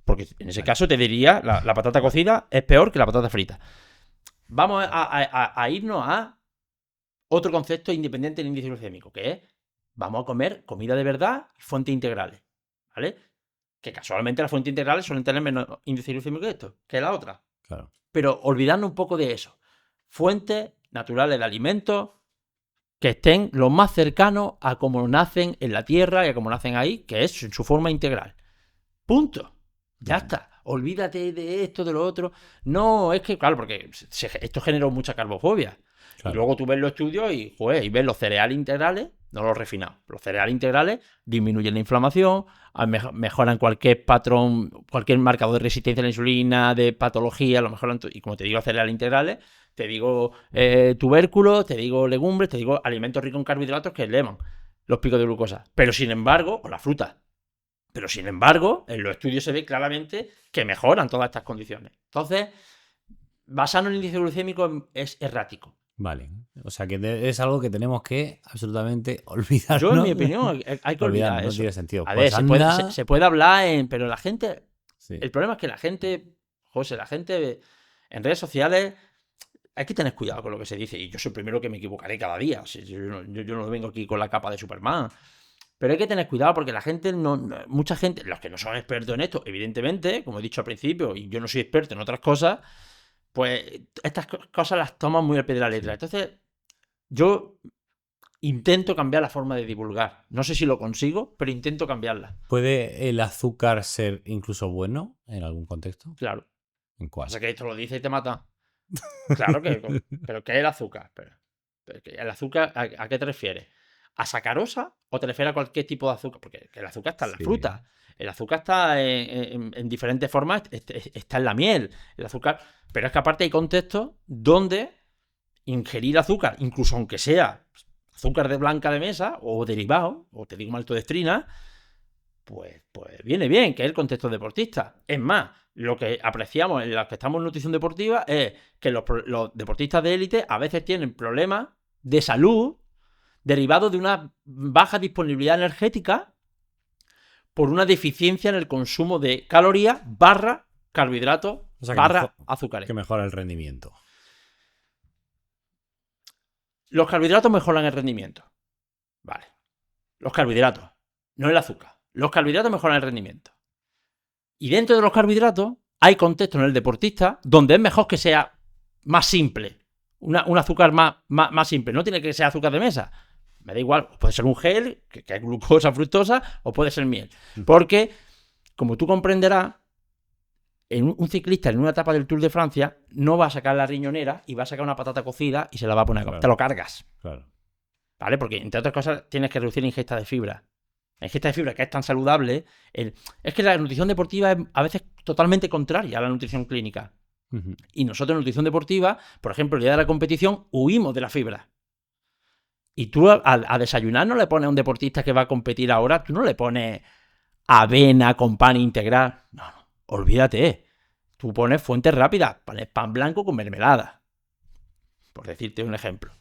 Porque en ese caso te diría, la patata cocida es peor que la patata frita. Vamos a irnos a otro concepto independiente del índice glucémico, que es vamos a comer comida de verdad y fuentes integrales, ¿vale? Que casualmente las fuentes integrales suelen tener menos índice glucémico que esto, que la otra. Claro. Pero olvidando un poco de eso. Fuentes naturales de alimentos que estén lo más cercanos a cómo nacen en la tierra y a cómo nacen ahí, que es en su forma integral. Punto. Ya está. Olvídate de esto, de lo otro. No, es que, claro, porque esto generó mucha carbofobia. Claro. Y luego tú ves los estudios y ves los cereales integrales, no los refinados. Los cereales integrales disminuyen la inflamación, mejoran cualquier patrón, cualquier marcador de resistencia a la insulina, de patología, lo mejoran. Y como te digo, cereales integrales, te digo tubérculos, te digo legumbres, te digo alimentos ricos en carbohidratos que elevan los picos de glucosa. Pero sin embargo, o la fruta. Pero sin embargo, en los estudios se ve claramente que mejoran todas estas condiciones. Entonces, basarnos en el índice glucémico es errático. Vale, o sea que es algo que tenemos que absolutamente olvidar. Yo, en mi opinión, hay que olvidar eso. No tiene sentido. A ver, se puede hablar, pero la gente... Sí. El problema es que la gente en redes sociales... Hay que tener cuidado con lo que se dice. Y yo soy el primero que me equivocaré cada día. O sea, yo no vengo aquí con la capa de Superman. Pero hay que tener cuidado porque la gente, mucha gente, los que no son expertos en esto, evidentemente, como he dicho al principio, y yo no soy experto en otras cosas, pues estas cosas las toman muy al pie de la letra. Entonces, yo intento cambiar la forma de divulgar. No sé si lo consigo, pero intento cambiarla. ¿Puede el azúcar ser incluso bueno en algún contexto? Claro. ¿En cuál? O sea, que esto lo dice y te mata. Claro que... ¿Pero qué es el azúcar? ¿El azúcar a qué te refieres? ¿A sacarosa o te refieres a cualquier tipo de azúcar? Porque el azúcar está en la fruta. El azúcar está en diferentes formas, está en la miel. El azúcar... Pero es que aparte hay contextos donde ingerir azúcar, incluso aunque sea azúcar de blanca de mesa o derivado, o te digo maltodextrina, pues viene bien, que es el contexto deportista. Es más, lo que apreciamos en los que estamos en nutrición deportiva es que los deportistas de élite a veces tienen problemas de salud derivados de una baja disponibilidad energética por una deficiencia en el consumo de calorías barra carbohidratos barra azúcares. Que mejora el rendimiento. Los carbohidratos mejoran el rendimiento. Vale. Los carbohidratos, no el azúcar. Los carbohidratos mejoran el rendimiento. Y dentro de los carbohidratos hay contextos en el deportista donde es mejor que sea más simple. Un azúcar más simple. No tiene que ser azúcar de mesa. Me da igual. Puede ser un gel, que es glucosa, fructosa, o puede ser miel. Porque, como tú comprenderás, un ciclista en una etapa del Tour de Francia no va a sacar la riñonera y va a sacar una patata cocida y se la va a poner a comer. Te lo cargas. Claro. ¿Vale? Porque, entre otras cosas, tienes que reducir la ingesta de fibra. La ingesta de fibra, que es tan saludable, es que la nutrición deportiva es a veces totalmente contraria a la nutrición clínica. Y nosotros en nutrición deportiva, por ejemplo, el día de la competición, huimos de la fibra. Y tú a desayunar no le pones a un deportista que va a competir ahora, tú no le pones avena con pan integral. No, olvídate. Tú pones fuentes rápidas, pones pan blanco con mermelada. Por decirte un ejemplo.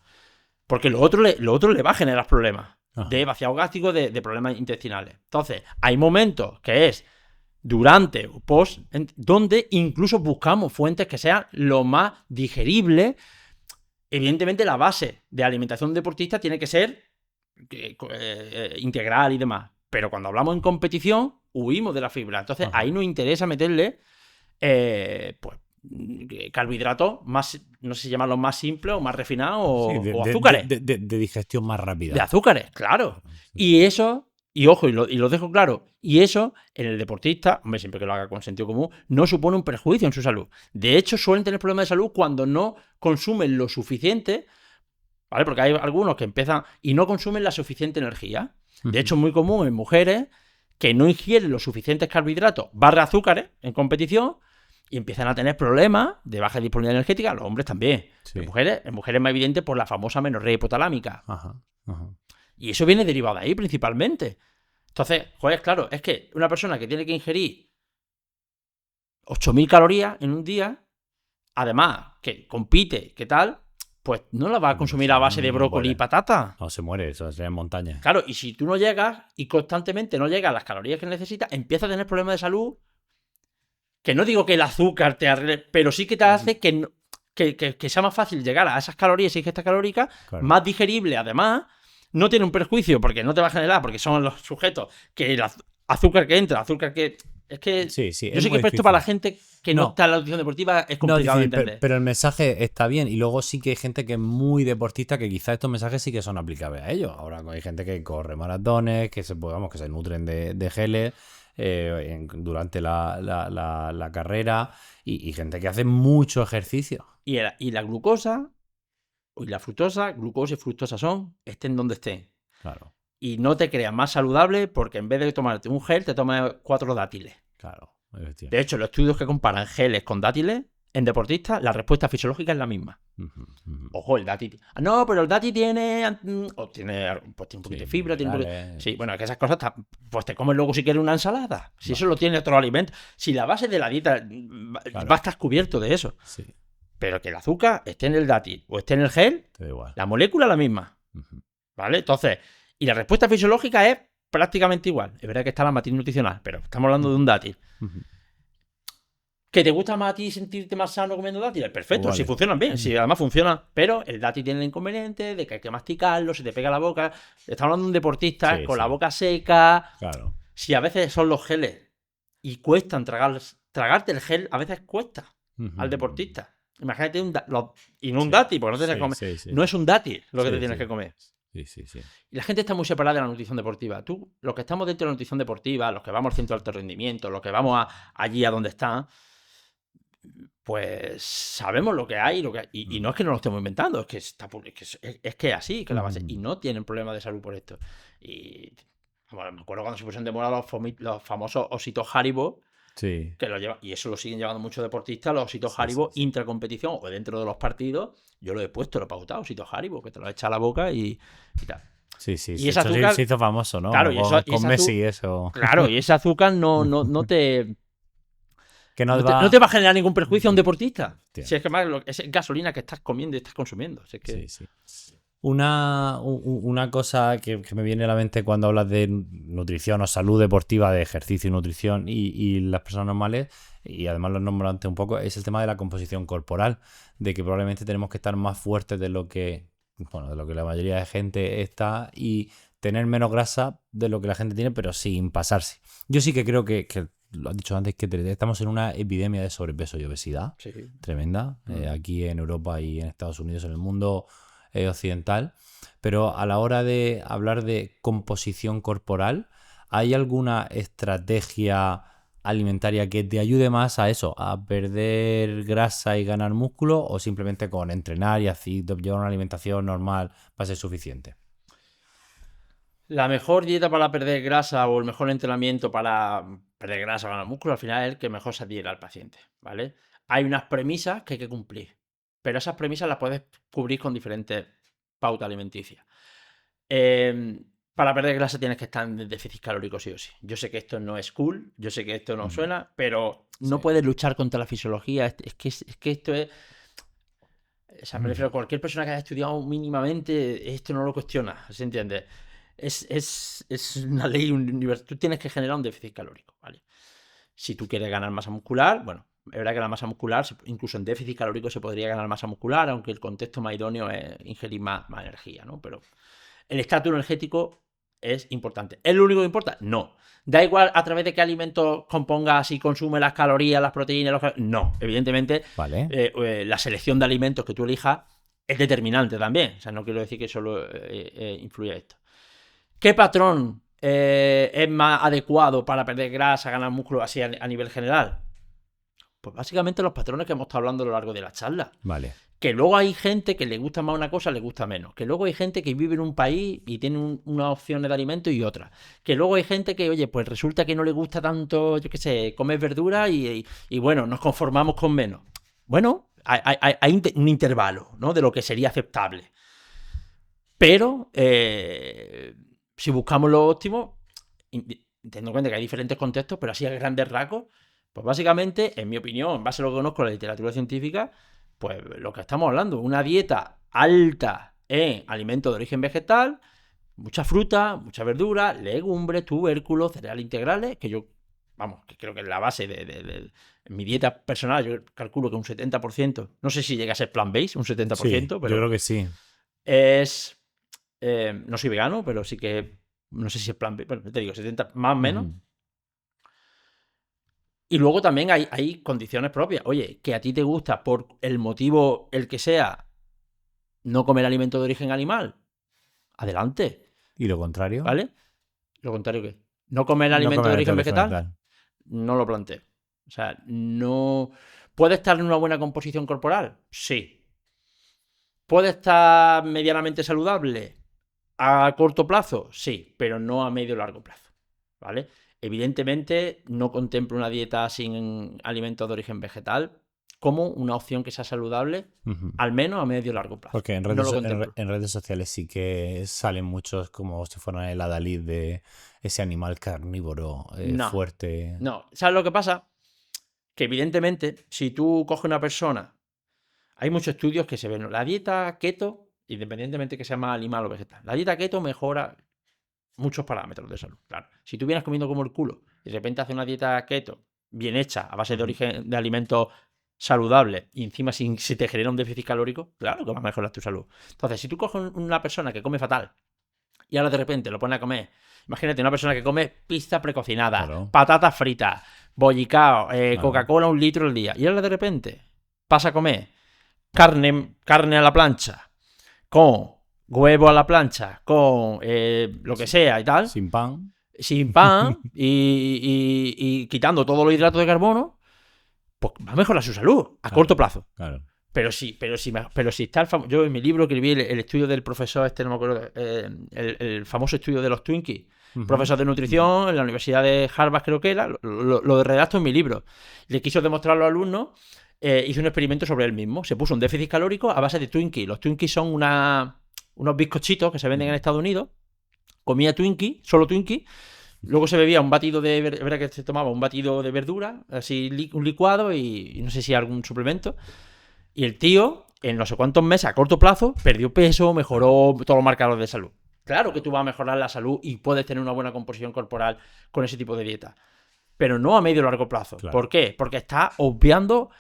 Porque lo otro le va a generar problemas. Ajá. De vaciado gástrico, de problemas intestinales. Entonces, hay momentos que es durante o post, donde incluso buscamos fuentes que sean lo más digeribles. Evidentemente, la base de alimentación deportista tiene que ser integral y demás. Pero cuando hablamos en competición, huimos de la fibra. Entonces, ahí nos interesa meterle pues carbohidratos más, no sé si llamarlos más simples o más refinados o azúcares. De digestión más rápida. De azúcares, claro. Y eso, y ojo, y lo dejo claro, y eso en el deportista, hombre, siempre que lo haga con sentido común, no supone un perjuicio en su salud. De hecho, suelen tener problemas de salud cuando no consumen lo suficiente, ¿vale? Porque hay algunos que empiezan y no consumen la suficiente energía. De hecho, es muy común en mujeres que no ingieren los suficientes carbohidratos barra azúcares en competición y empiezan a tener problemas de baja disponibilidad energética. Los hombres también. Sí. En mujeres más evidente por la famosa menorrea hipotalámica. Ajá. Y eso viene derivado de ahí principalmente. Entonces, joder, claro, es que una persona que tiene que ingerir 8.000 calorías en un día, además que compite, ¿qué tal? Pues no la va a consumir a base de brócoli y patata. No, se muere, eso sería en montaña. Claro, y si tú no llegas y constantemente no llegas a las calorías que necesitas, empiezas a tener problemas de salud. Que no digo que el azúcar te arregle, pero sí que te hace que sea más fácil llegar a esas calorías y ingesta calórica, claro. Más digerible, además, no tiene un perjuicio porque no te va a generar, porque son los sujetos que el azúcar que entra, azúcar que... Es que sí, yo sé que esto para la gente que no está en la nutrición deportiva es complicado de entender. Pero el mensaje está bien y luego sí que hay gente que es muy deportista que quizás estos mensajes sí que son aplicables a ellos. Ahora hay gente que corre maratones, que se nutren de geles durante la carrera y gente que hace mucho ejercicio. Y la glucosa y la fructosa, glucosa y fructosa estén donde estén. Claro. Y no te creas más saludable porque en vez de tomarte un gel, te tomas 4 dátiles. Claro. De hecho, los estudios que comparan geles con dátiles, en deportistas, la respuesta fisiológica es la misma. Ojo, el dátil. No, pero el dátil tiene un poquito de fibra, tiene un poquito... Sí, bueno, es que esas cosas, pues te comes luego si quieres una ensalada. Si eso lo tiene otro alimento. Si la base de la dieta va a estar cubierto de eso. Sí. Pero que el azúcar esté en el dátil o esté en el gel, te da igual. La molécula es la misma. ¿Vale? Entonces... Y la respuesta fisiológica es prácticamente igual. Es verdad que está la matriz nutricional, pero estamos hablando de un dátil. ¿Que te gusta más a ti sentirte más sano comiendo dátiles? Perfecto, si funcionan bien, si además funcionan. Pero el dátil tiene el inconveniente de que hay que masticarlo, se te pega la boca. Estamos hablando de un deportista con la boca seca. Claro. Si a veces son los geles y cuestan tragarte el gel, a veces cuesta al deportista. Imagínate un dátil, porque no tienes que comer. No es un dátil lo que te tienes que comer. Sí. Y la gente está muy separada de la nutrición deportiva. Tú, los que estamos dentro de la nutrición deportiva, los que vamos al centro de alto rendimiento, los que vamos allí a donde están, pues sabemos lo que hay, y no es que no lo estemos inventando, es que es así, que es la base. Y no tienen problemas de salud por esto. Y bueno, me acuerdo cuando se pusieron de moda los famosos ositos Haribo. Sí. Que y eso lo siguen llevando muchos deportistas, los ositos Haribo intracompetición o dentro de los partidos. Yo lo he puesto, lo he pautado, ositos Haribo, que te lo echa a la boca y tal. Sí. Y ese azúcar se hizo famoso, ¿no? Claro, con Messi, eso. Claro, y ese azúcar no te. Que no te va a generar ningún perjuicio a un deportista. Si es que más es gasolina que estás comiendo y estás consumiendo. Si es que... Sí. Una cosa que me viene a la mente cuando hablas de nutrición o salud deportiva, de ejercicio y nutrición y las personas normales, y además lo nombro antes un poco, es el tema de la composición corporal, de que probablemente tenemos que estar más fuertes de lo que la mayoría de gente está y tener menos grasa de lo que la gente tiene, pero sin pasarse. Yo sí que creo que lo has dicho antes, que estamos en una epidemia de sobrepeso y obesidad tremenda, aquí en Europa y en Estados Unidos, en el mundo occidental, pero a la hora de hablar de composición corporal, ¿hay alguna estrategia alimentaria que te ayude más a eso, a perder grasa y ganar músculo, o simplemente con entrenar y así llevar una alimentación normal va a ser suficiente? La mejor dieta para perder grasa o el mejor entrenamiento para perder grasa o ganar músculo al final es el que mejor se adhiera al paciente, ¿vale? Hay unas premisas que hay que cumplir, pero esas premisas las puedes cubrir con diferentes pautas alimenticias. Para perder grasa tienes que estar en déficit calórico sí o sí. Yo sé que esto no es cool, yo sé que esto no suena, pero no puedes luchar contra la fisiología. Es que esto es... O sea, me refiero a cualquier persona que haya estudiado mínimamente, esto no lo cuestiona, ¿se entiende? Es una ley universal. Tú tienes que generar un déficit calórico, ¿vale? Si tú quieres ganar masa muscular, bueno, es verdad que la masa muscular, incluso en déficit calórico se podría ganar masa muscular, aunque el contexto más idóneo es ingerir más energía, ¿no? Pero el estatus energético es importante. ¿Es lo único que importa? No. Da igual a través de qué alimentos compongas, si consume las calorías, las proteínas, no. Evidentemente, la selección de alimentos que tú elijas es determinante también. O sea, no quiero decir que solo influya esto. ¿Qué patrón es más adecuado para perder grasa, ganar músculo así a nivel general? Pues básicamente los patrones que hemos estado hablando a lo largo de la charla. Vale. Que luego hay gente que le gusta más una cosa, le gusta menos. Que luego hay gente que vive en un país y tiene unas opciones de alimento y otras. Que luego hay gente que, oye, pues resulta que no le gusta tanto, yo qué sé, comer verdura y bueno, nos conformamos con menos. Bueno, hay un intervalo, ¿no? De lo que sería aceptable. Pero si buscamos lo óptimo, teniendo en cuenta que hay diferentes contextos, pero así a grandes rasgos, pues básicamente, en mi opinión, en base a lo que conozco de la literatura científica, pues lo que estamos hablando, una dieta alta en alimentos de origen vegetal, mucha fruta, mucha verdura, legumbres, tubérculos, cereales integrales, que yo, vamos, que creo que es la base de mi dieta personal, yo calculo que un 70%, no sé si llega a ser plant-based, un 70%, sí, pero yo creo que sí. Es... no soy vegano, pero sí que... No sé si es plant-based, bueno, te digo, 70 más o menos. Y luego también hay condiciones propias. Oye, que a ti te gusta por el motivo el que sea no comer alimento de origen animal. Adelante. ¿Y lo contrario? ¿Vale? ¿Lo contrario qué? ¿No comer alimento de origen vegetal? No lo planteo. O sea, no... ¿Puede estar en una buena composición corporal? Sí. ¿Puede estar medianamente saludable a corto plazo? Sí, pero no a medio o largo plazo. ¿Vale? Evidentemente, no contemplo una dieta sin alimentos de origen vegetal como una opción que sea saludable, al menos a medio o largo plazo. Porque en redes sociales sí que salen muchos como si fueran el adalid de ese animal carnívoro fuerte. No, ¿sabes lo que pasa? Que evidentemente, si tú coges una persona, hay muchos estudios que se ven, la dieta keto, independientemente que sea más animal o vegetal, la dieta keto mejora muchos parámetros de salud, claro. Si tú vienes comiendo como el culo y de repente haces una dieta keto bien hecha, a base de origen de alimentos saludables, y encima si te genera un déficit calórico, claro que va a mejorar tu salud. Entonces, si tú coges una persona que come fatal y ahora de repente lo pones a comer, imagínate una persona que come pizza precocinada, patatas fritas, bollicao, Coca-Cola 1 litro al día, y ahora de repente pasa a comer carne a la plancha con huevo a la plancha, con lo que sea y tal. Sin pan. Y quitando todos los hidratos de carbono, pues va a mejorar su salud a corto plazo. Claro. Pero si está el famoso... Yo en mi libro escribí el estudio del profesor, no me acuerdo, el famoso estudio de los Twinkies, profesor de nutrición en la Universidad de Harvard, creo que era, lo redacto en mi libro. Le quiso demostrar a los alumnos, hizo un experimento sobre él mismo. Se puso un déficit calórico a base de Twinkies. Los Twinkies son unos bizcochitos que se venden en Estados Unidos. Comía Twinkie, solo Twinkie. Luego se bebía un batido de... verdad que se tomaba un batido de verdura, así un licuado y no sé si algún suplemento. Y el tío en no sé cuántos meses, a corto plazo, perdió peso, mejoró todos los marcadores de salud. Claro que tú vas a mejorar la salud y puedes tener una buena composición corporal con ese tipo de dieta. Pero no a medio o largo plazo. Claro. ¿Por qué? Porque está obviando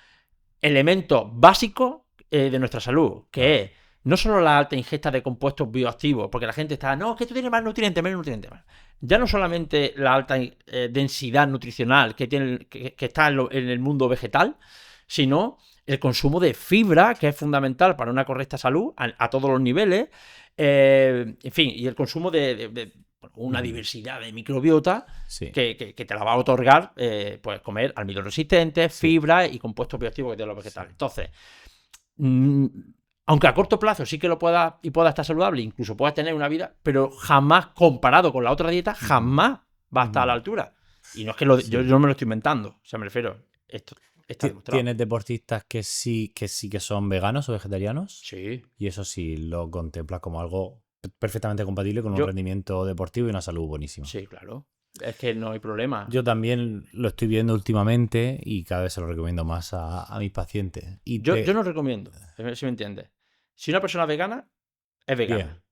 elementos básicos de nuestra salud, que es no solo la alta ingesta de compuestos bioactivos, porque la gente está, no, es que tú tienes más nutrientes, menos nutrientes. Ya no solamente la alta densidad nutricional que está en el mundo vegetal, sino el consumo de fibra, que es fundamental para una correcta salud a todos los niveles, en fin, y el consumo de una diversidad de microbiota que te la va a otorgar pues comer almidón resistente, fibra y compuestos bioactivos que tienen los vegetales. Entonces, aunque a corto plazo sí que lo pueda estar saludable, incluso puedas tener una vida, pero jamás, comparado con la otra dieta, jamás va a estar a la altura. Y no es que yo no me lo estoy inventando, o sea, me refiero, esto está demostrado. ¿Tienes deportistas que sí que son veganos o vegetarianos? Sí. Y eso sí lo contemplas como algo perfectamente compatible con un rendimiento deportivo y una salud buenísima. Sí, claro. Es que no hay problema. Yo también lo estoy viendo últimamente y cada vez se lo recomiendo más a mis pacientes. Y yo no recomiendo, si me entiendes. Si una persona vegana, es vegana.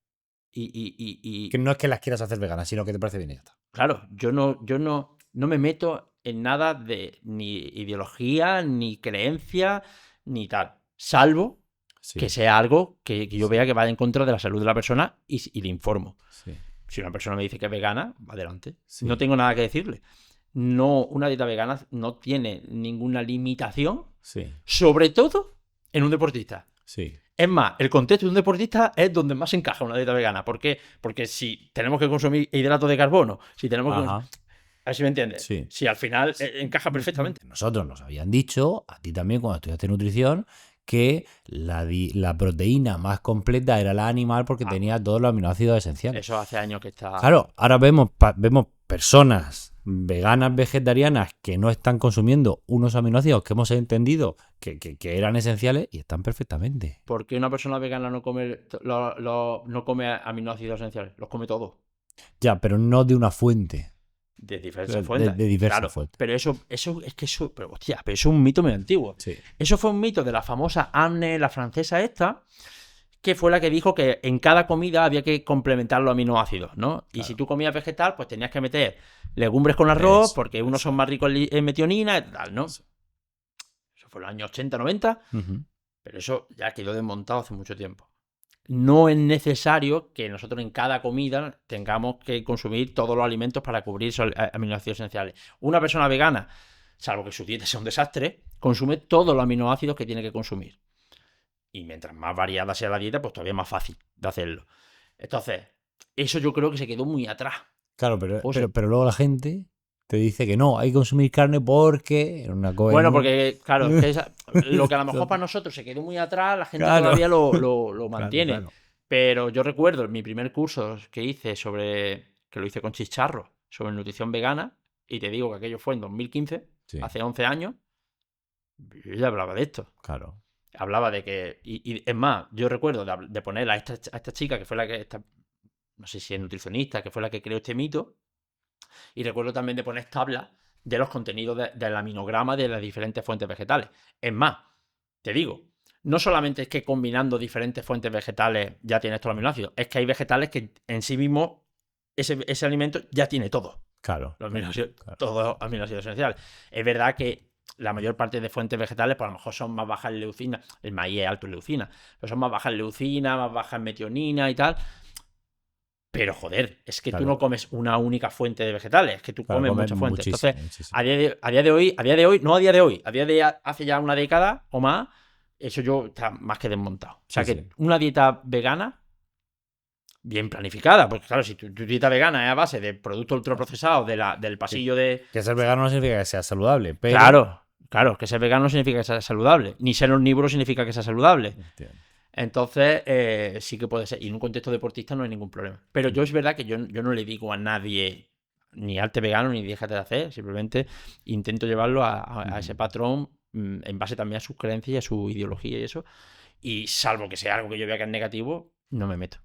Y que no es que las quieras hacer veganas, sino que te parece bien y ya está. Claro, yo no me meto en nada de ni ideología, ni creencia, ni tal. Salvo que sea algo que yo vea que vaya en contra de la salud de la persona y le informo. Sí. Si una persona me dice que es vegana, adelante. Sí. No tengo nada que decirle. No, una dieta vegana no tiene ninguna limitación, sobre todo en un deportista. Sí. Es más, el contexto de un deportista es donde más encaja una dieta vegana. ¿Por qué? Porque si tenemos que consumir hidratos de carbono, si tenemos que... A ver si me entiendes. Sí. Si al final encaja perfectamente. Nosotros nos habían dicho, a ti también cuando estudiaste nutrición, que la proteína más completa era la animal porque tenía todos los aminoácidos esenciales. Eso hace años que está... Claro, ahora vemos personas veganas, vegetarianas que no están consumiendo unos aminoácidos que hemos entendido que eran esenciales y están perfectamente. ¿Por qué una persona vegana no come no come aminoácidos esenciales? Los come todos. Ya, pero no de una fuente. De diversas fuentes. De diversas fuentes. Pero eso es un mito muy antiguo. Sí. Eso fue un mito de la famosa Anne, la francesa esta, que fue la que dijo que en cada comida había que complementar los aminoácidos, ¿no? Claro. Y si tú comías vegetal, pues tenías que meter legumbres con arroz, porque unos son más ricos en metionina y tal, ¿no? Eso fue en los años 80, 90, pero eso ya quedó desmontado hace mucho tiempo. No es necesario que nosotros en cada comida tengamos que consumir todos los alimentos para cubrir esos aminoácidos esenciales. Una persona vegana, salvo que su dieta sea un desastre, consume todos los aminoácidos que tiene que consumir. Y mientras más variada sea la dieta, pues todavía más fácil de hacerlo. Entonces, eso yo creo que se quedó muy atrás. Claro, pero luego la gente te dice que no, hay que consumir carne porque... Bueno, porque, claro, lo que a lo mejor para nosotros se quedó muy atrás, la gente todavía lo mantiene. Claro. Pero yo recuerdo mi primer curso que hice que lo hice con Chicharro, sobre nutrición vegana, y te digo que aquello fue en 2015, hace 11 años, yo ya hablaba de esto. Claro. Hablaba de que... Y es más, yo recuerdo de poner a esta chica, que fue la que... no sé si es nutricionista, que fue la que creó este mito. Y recuerdo también de poner tablas de los contenidos del aminograma de las diferentes fuentes vegetales. Es más, te digo, no solamente es que combinando diferentes fuentes vegetales ya tienes todos los aminoácidos, es que hay vegetales que en sí mismos ese alimento ya tiene todo. Claro. Todos los aminoácidos esenciales. Es verdad que la mayor parte de fuentes vegetales, pues a lo mejor son más bajas en leucina, el maíz es alto en leucina, pero son más bajas en leucina, más bajas en metionina y tal. Pero joder, es que tú no comes una única fuente de vegetales, es que tú comes muchas fuentes. Entonces, muchísimo. A día de hace ya una década o más, eso yo está más que desmontado. O sea que una dieta vegana bien planificada, porque claro, si tu dieta vegana es a base de productos ultraprocesados del pasillo de... Que ser vegano no significa que sea saludable, pero... Claro, que ser vegano no significa que sea saludable, ni ser omnívoro significa que sea saludable. Entiendo. Entonces, sí que puede ser. Y en un contexto deportista no hay ningún problema. Pero yo es verdad que yo no le digo a nadie ni arte vegano ni déjate de hacer. Simplemente intento llevarlo a ese patrón en base también a sus creencias y a su ideología y eso. Y salvo que sea algo que yo vea que es negativo, no me meto.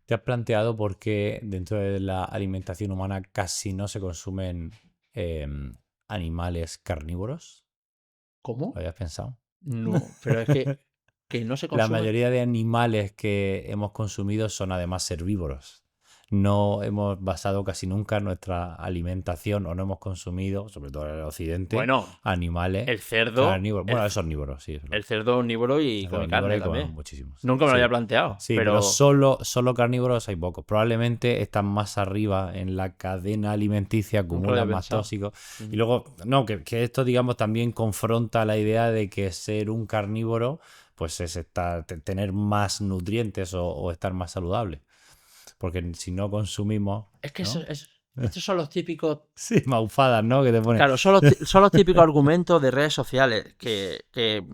¿Te has planteado por qué dentro de la alimentación humana casi no se consumen animales carnívoros? ¿Cómo? ¿Lo habías pensado? No, pero es que... que no se consumen. La mayoría de animales que hemos consumido son además herbívoros. No hemos basado casi nunca nuestra alimentación o no hemos consumido, sobre todo en el occidente, animales el cerdo carnívoros. Bueno, es omnívoro, sí. El cerdo omnívoro y come carne también. Muchísimos. Nunca me lo había planteado. Sí, pero solo carnívoros hay pocos. Probablemente están más arriba en la cadena alimenticia, acumulan más tóxicos. Y luego, que esto, digamos, también confronta la idea de que ser un carnívoro pues es tener más nutrientes o estar más saludable. Porque si no consumimos... Es que estos son los típicos... Sí, maufadas, ¿no? Que te ponen... Claro, son los típicos argumentos de redes sociales, que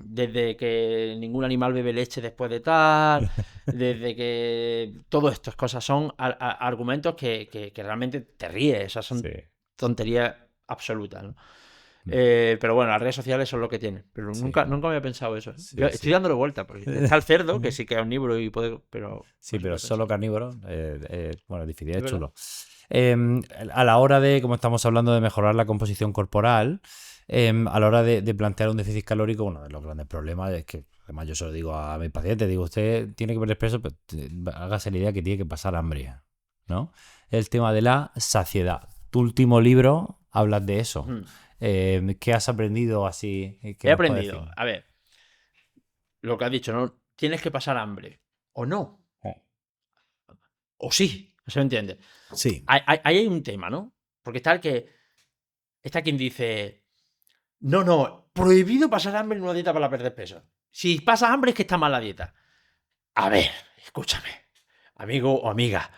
desde que ningún animal bebe leche después de tal, desde que... Todo estas cosas son argumentos que realmente te ríes, esas son tonterías absolutas, ¿no? Pero bueno, las redes sociales son lo que tienen. Pero nunca había pensado eso. Yo estoy dándole vuelta, porque está el cerdo, que sí que es omnívoro y puede. Pero sí, pero solo carnívoro. Bueno, difícil, es chulo. A la hora de, como estamos hablando de mejorar la composición corporal, a la hora de plantear un déficit calórico, uno de los grandes problemas es que, además, yo se lo digo a mi paciente, digo, usted tiene que ver expreso, pero hágase la idea que tiene que pasar hambre, ¿no? El tema de la saciedad. Tu último libro hablas de eso. ¿Qué has aprendido así? He aprendido, a ver, lo que has dicho, ¿no? Tienes que pasar hambre, o no, o sí, ¿se me entiende? Sí. Ahí hay un tema, ¿no? Porque está quien dice, no, prohibido pasar hambre en una dieta para perder peso. Si pasas hambre es que está mal la dieta. A ver, escúchame, amigo o amiga.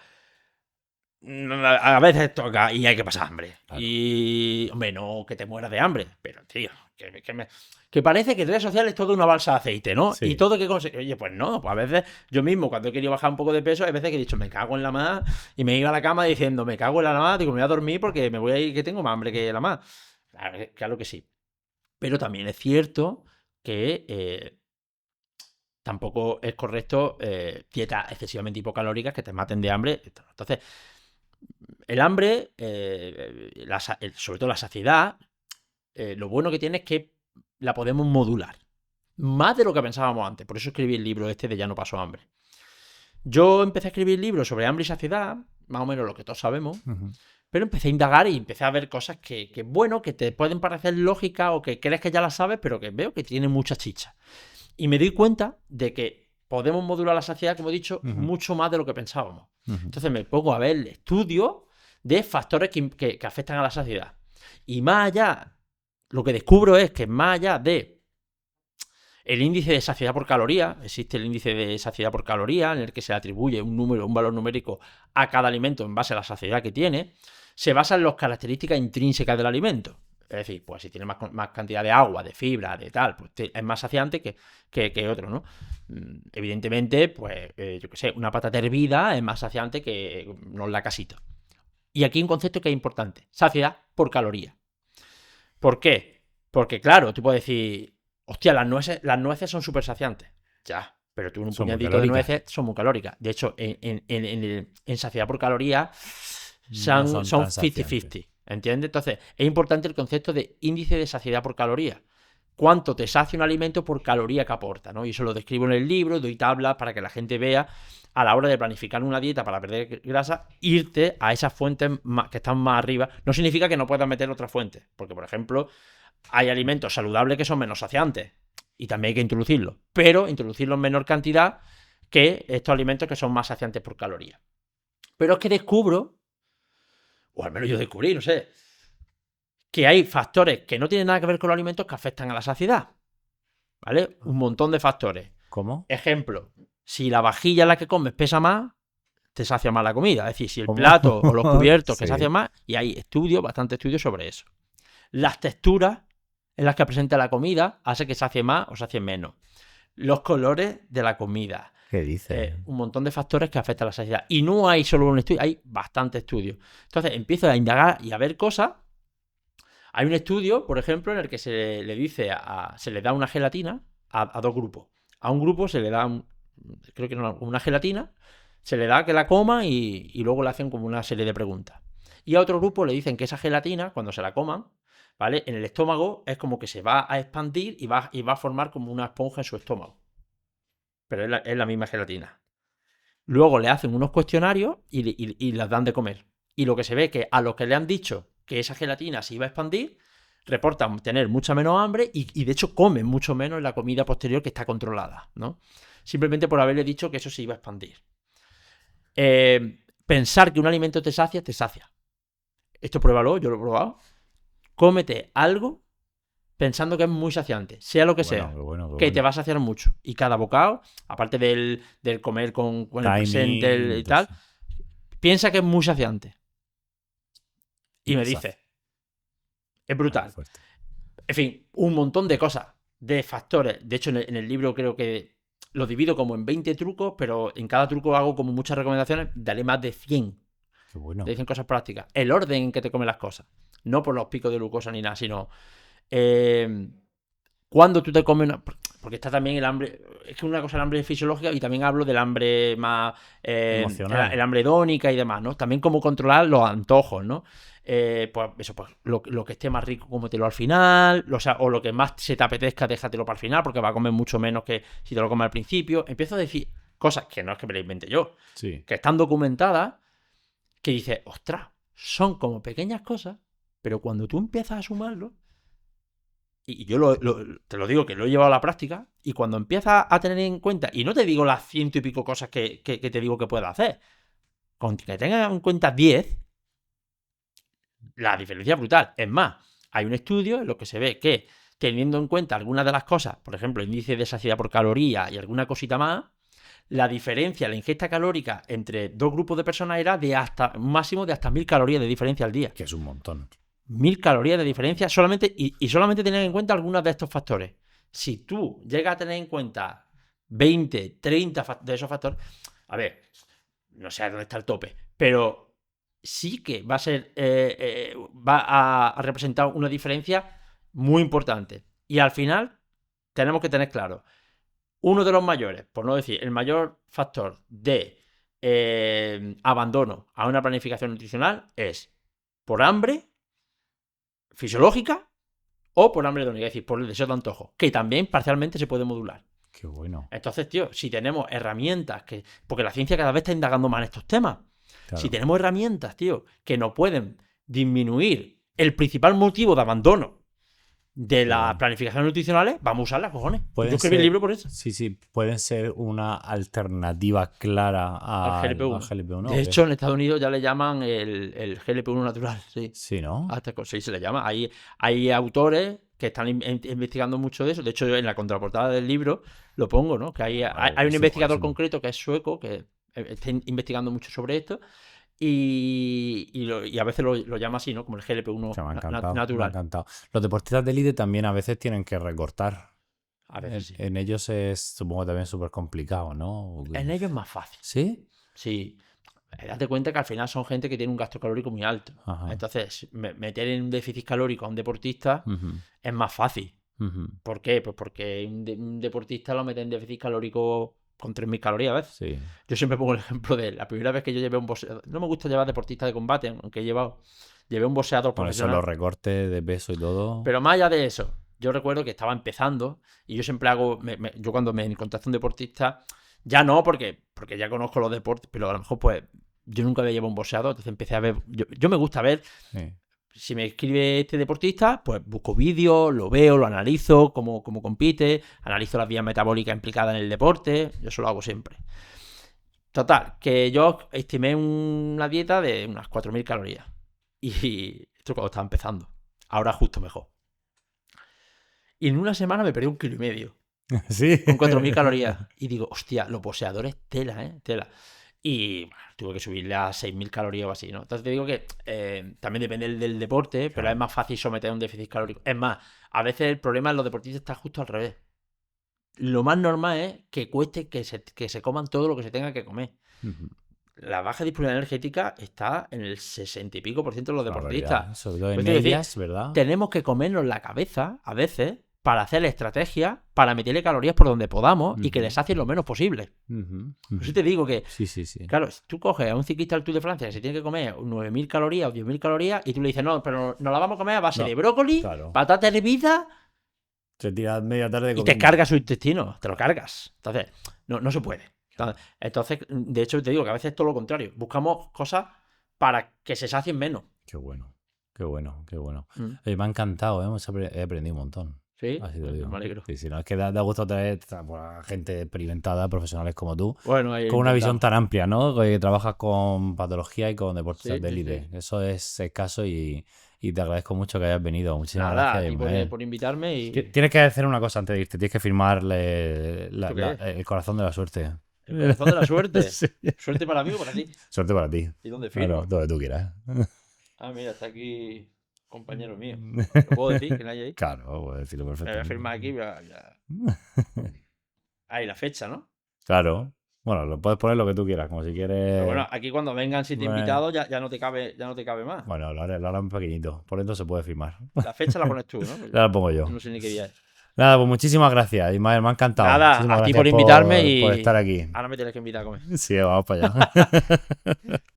A veces toca y hay que pasar hambre. Claro. Y, hombre, no que te mueras de hambre, pero, tío, que parece que en redes sociales es todo una balsa de aceite, ¿no? Sí. Y todo que conseguir. Oye, pues no, pues a veces yo mismo, cuando he querido bajar un poco de peso, hay veces que he dicho, me cago en la más, y me iba a la cama diciendo, me cago en la más, digo, me voy a dormir porque me voy a ir, que tengo más hambre que la más. Claro que sí. Pero también es cierto que tampoco es correcto dietas excesivamente hipocalóricas que te maten de hambre. Entonces, el hambre, sobre todo la saciedad, lo bueno que tiene es que la podemos modular. Más de lo que pensábamos antes. Por eso escribí el libro este de Ya no paso hambre. Yo empecé a escribir libros sobre hambre y saciedad, más o menos lo que todos sabemos, pero empecé a indagar y empecé a ver cosas que te pueden parecer lógicas o que crees que ya las sabes, pero que veo que tienen mucha chicha. Y me di cuenta de que podemos modular la saciedad, como he dicho, mucho más de lo que pensábamos. Entonces me pongo a ver estudios de factores que afectan a la saciedad. Y más allá, lo que descubro es que más allá de el índice de saciedad por caloría, existe el índice de saciedad por caloría, en el que se le atribuye un valor numérico a cada alimento en base a la saciedad que tiene, se basa en las características intrínsecas del alimento. Es decir, pues si tiene más cantidad de agua, de fibra, de tal, pues es más saciante que otro, ¿no? Evidentemente, pues, yo qué sé, una patata hervida es más saciante que no la casita. Y aquí hay un concepto que es importante: saciedad por caloría. ¿Por qué? Porque, claro, tú puedes decir, hostia, las nueces son súper saciantes. Ya, pero tú un puñadito de nueces son muy calóricas. De hecho, en saciedad por caloría son 50-50. ¿Entiendes? Entonces, es importante el concepto de índice de saciedad por caloría. Cuánto te sacia un alimento por caloría que aporta, ¿no? Y eso lo describo en el libro, doy tablas para que la gente vea, a la hora de planificar una dieta para perder grasa, irte a esas fuentes que están más arriba. No significa que no puedas meter otras fuentes, porque, por ejemplo, hay alimentos saludables que son menos saciantes y también hay que introducirlos, pero introducirlos en menor cantidad que estos alimentos que son más saciantes por caloría. Pero es que descubro, o al menos yo descubrí, no sé, que hay factores que no tienen nada que ver con los alimentos que afectan a la saciedad. ¿Vale? Un montón de factores. ¿Cómo? Ejemplo, si la vajilla en la que comes pesa más, te sacia más la comida. Es decir, si el plato o los cubiertos que sacian más, y hay bastantes estudios sobre eso. Las texturas en las que presenta la comida hace que sacie más o sacie menos. Los colores de la comida. ¿Qué dices? Un montón de factores que afectan a la saciedad. Y no hay solo un estudio, hay bastantes estudios. Entonces empiezo a indagar y a ver cosas. Hay un estudio, por ejemplo, en el que se le da una gelatina a dos grupos. A un grupo se le da, creo que una gelatina, se le da que la coma y luego le hacen como una serie de preguntas. Y a otro grupo le dicen que esa gelatina, cuando se la coman, ¿vale? En el estómago es como que se va a expandir y va a formar como una esponja en su estómago. pero es la misma gelatina. Luego le hacen unos cuestionarios y las dan de comer. Y lo que se ve es que a los que le han dicho que esa gelatina se iba a expandir, reportan tener mucha menos hambre y de hecho comen mucho menos en la comida posterior que está controlada, ¿no? Simplemente por haberle dicho que eso se iba a expandir. Pensar que un alimento te sacia, te sacia. Esto pruébalo, yo lo he probado. Cómete algo pensando que es muy saciante, sea lo que sea, que te va a saciar mucho. Y cada bocado, aparte del comer con el presente y tal, piensa que es muy saciante. Y me dice, es brutal. En fin, un montón de cosas, de factores. De hecho, en el libro creo que lo divido como en 20 trucos, pero en cada truco hago como muchas recomendaciones, daré más de 100. Qué bueno. Te dicen cosas prácticas. El orden en que te comen las cosas. No por los picos de glucosa ni nada, sino cuando tú te comes porque está también el hambre, es que una cosa es el hambre fisiológica y también hablo del hambre más emocional, el hambre hedónica y demás, ¿no? También cómo controlar los antojos, ¿no? Pues eso, pues lo que esté más rico, cómetelo al final, o lo que más se te apetezca, déjatelo para el final, porque va a comer mucho menos que si te lo comes al principio. Empiezo a decir cosas que no es que me las invente yo, sí, que están documentadas, que dices, ostras, son como pequeñas cosas, pero cuando tú empiezas a sumarlo, y yo te lo digo que lo he llevado a la práctica, y cuando empiezas a tener en cuenta, y no te digo las 100 y pico cosas que te digo que puedas hacer, con que tengas en cuenta 10, la diferencia es brutal. Es más, hay un estudio en lo que se ve que teniendo en cuenta algunas de las cosas, por ejemplo, el índice de saciedad por caloría y alguna cosita más, la diferencia, la ingesta calórica entre dos grupos de personas era de hasta un máximo de hasta 1000 calorías de diferencia al día. Que es un montón. 1000 calorías de diferencia solamente, y solamente tener en cuenta algunos de estos factores. Si tú llegas a tener en cuenta 20, 30 de esos factores, a ver, no sé dónde está el tope, pero sí que va a ser, va a representar una diferencia muy importante. Y al final tenemos que tener claro, uno de los mayores, por no decir el mayor factor de abandono a una planificación nutricional es por hambre fisiológica o por hambre hedónica, es decir, por el deseo de antojo, que también parcialmente se puede modular. Qué bueno. Entonces, tío, si tenemos herramientas porque la ciencia cada vez está indagando más en estos temas. Claro. Si tenemos herramientas, tío, que nos pueden disminuir el principal motivo de abandono de las planificaciones nutricionales, vamos a usarlas, cojones. Yo escribí el libro por eso. Sí, pueden ser una alternativa clara al GLP-1. De hecho, en Estados Unidos ya le llaman el GLP-1 natural. Sí, ¿no? Sí, se le llama. Hay autores que están investigando mucho de eso. De hecho, en la contraportada del libro lo pongo, ¿no? Que hay un investigador concreto que es sueco que está investigando mucho sobre esto. Y a veces lo llama así, ¿no? Como el GLP-1 natural. Me ha encantado. Los deportistas de élite también a veces tienen que recortar. A veces sí. En ellos es, supongo, también súper complicado, ¿no? En ellos es más fácil. ¿Sí? Sí. Date cuenta que al final son gente que tiene un gasto calórico muy alto. Ajá. Entonces, meter en un déficit calórico a un deportista es más fácil. ¿Por qué? Pues porque un deportista lo mete en déficit calórico con 3000 calorías a veces. Sí. Yo siempre pongo el ejemplo de la primera vez que yo llevé un boxeador. No me gusta llevar deportistas de combate, aunque llevé un boxeador profesional. Por eso los recortes de peso y todo. Pero más allá de eso, yo recuerdo que estaba empezando y yo siempre hago, yo cuando me contacto un deportista, ya no porque ya conozco los deportes, pero a lo mejor pues yo nunca había llevado un boxeador, entonces empecé a ver, yo me gusta ver. Sí. Si me escribe este deportista, pues busco vídeos, lo veo, lo analizo, cómo compite, analizo las vías metabólicas implicadas en el deporte, yo eso lo hago siempre. Total, que yo estimé una dieta de unas 4000 calorías. Y esto cuando estaba empezando. Ahora justo mejor. Y en una semana me perdí 1,5 kilos. Sí. Con 4000 calorías. Y digo, hostia, los boxeadores, tela. Y bueno, tuve que subirle a 6000 calorías o así, ¿no? Entonces te digo que también depende del deporte, claro, pero es más fácil someter a un déficit calórico. Es más, a veces el problema en los deportistas está justo al revés. Lo más normal es que cueste que se coman todo lo que se tenga que comer. La baja disponibilidad energética está en el 60 y pico % de los deportistas. Sobre todo en ellas, ¿verdad? Tenemos que comernos la cabeza a veces para hacer estrategias, para meterle calorías por donde podamos y que les sacien lo menos posible. Por eso te digo que, sí. Claro, tú coges a un ciclista del Tour de Francia que se tiene que comer 9000 calorías o 10.000 calorías y tú le dices, no, pero nos la vamos a comer a base de brócoli, patatas hervidas. Se tira media tarde y te cargas su intestino, te lo cargas. Entonces, No se puede. Entonces, de hecho, te digo que a veces es todo lo contrario. Buscamos cosas para que se sacien menos. Qué bueno. Me ha encantado, he aprendido un montón. Sí, así te digo. Me alegro. Sí, si no, es que da gusto traer a gente experimentada, profesionales como tú, con una visión tan amplia, ¿no? Que trabajas con patología y con deportistas de élite. Sí. Eso es escaso y te agradezco mucho que hayas venido. Muchísimas gracias. Por invitarme. Y... Tienes que hacer una cosa antes de irte. Tienes que firmarle el corazón de la suerte. ¿El corazón de la suerte? Sí. ¿Suerte para mí o para ti? Suerte para ti. ¿Y dónde firmo? Claro, donde tú quieras. Mira, está aquí compañero mío. ¿Lo puedo decir? ¿Que no hay ahí? Claro, puedo decirlo perfectamente. Me voy a firmar aquí. Ahí la fecha, ¿no? Claro. Bueno, lo puedes poner lo que tú quieras, como si quieres. Pero bueno, aquí cuando vengan 7 invitados ya no te cabe más. Bueno, lo haré un pequeñito. Por dentro se puede firmar. La fecha la pones tú, ¿no? La pongo yo. No sé ni qué día es. Nada, pues muchísimas gracias, Ismael, me ha encantado. Nada, a ti por invitarme y por estar aquí. Ahora me tienes que invitar a comer. Sí, vamos para allá.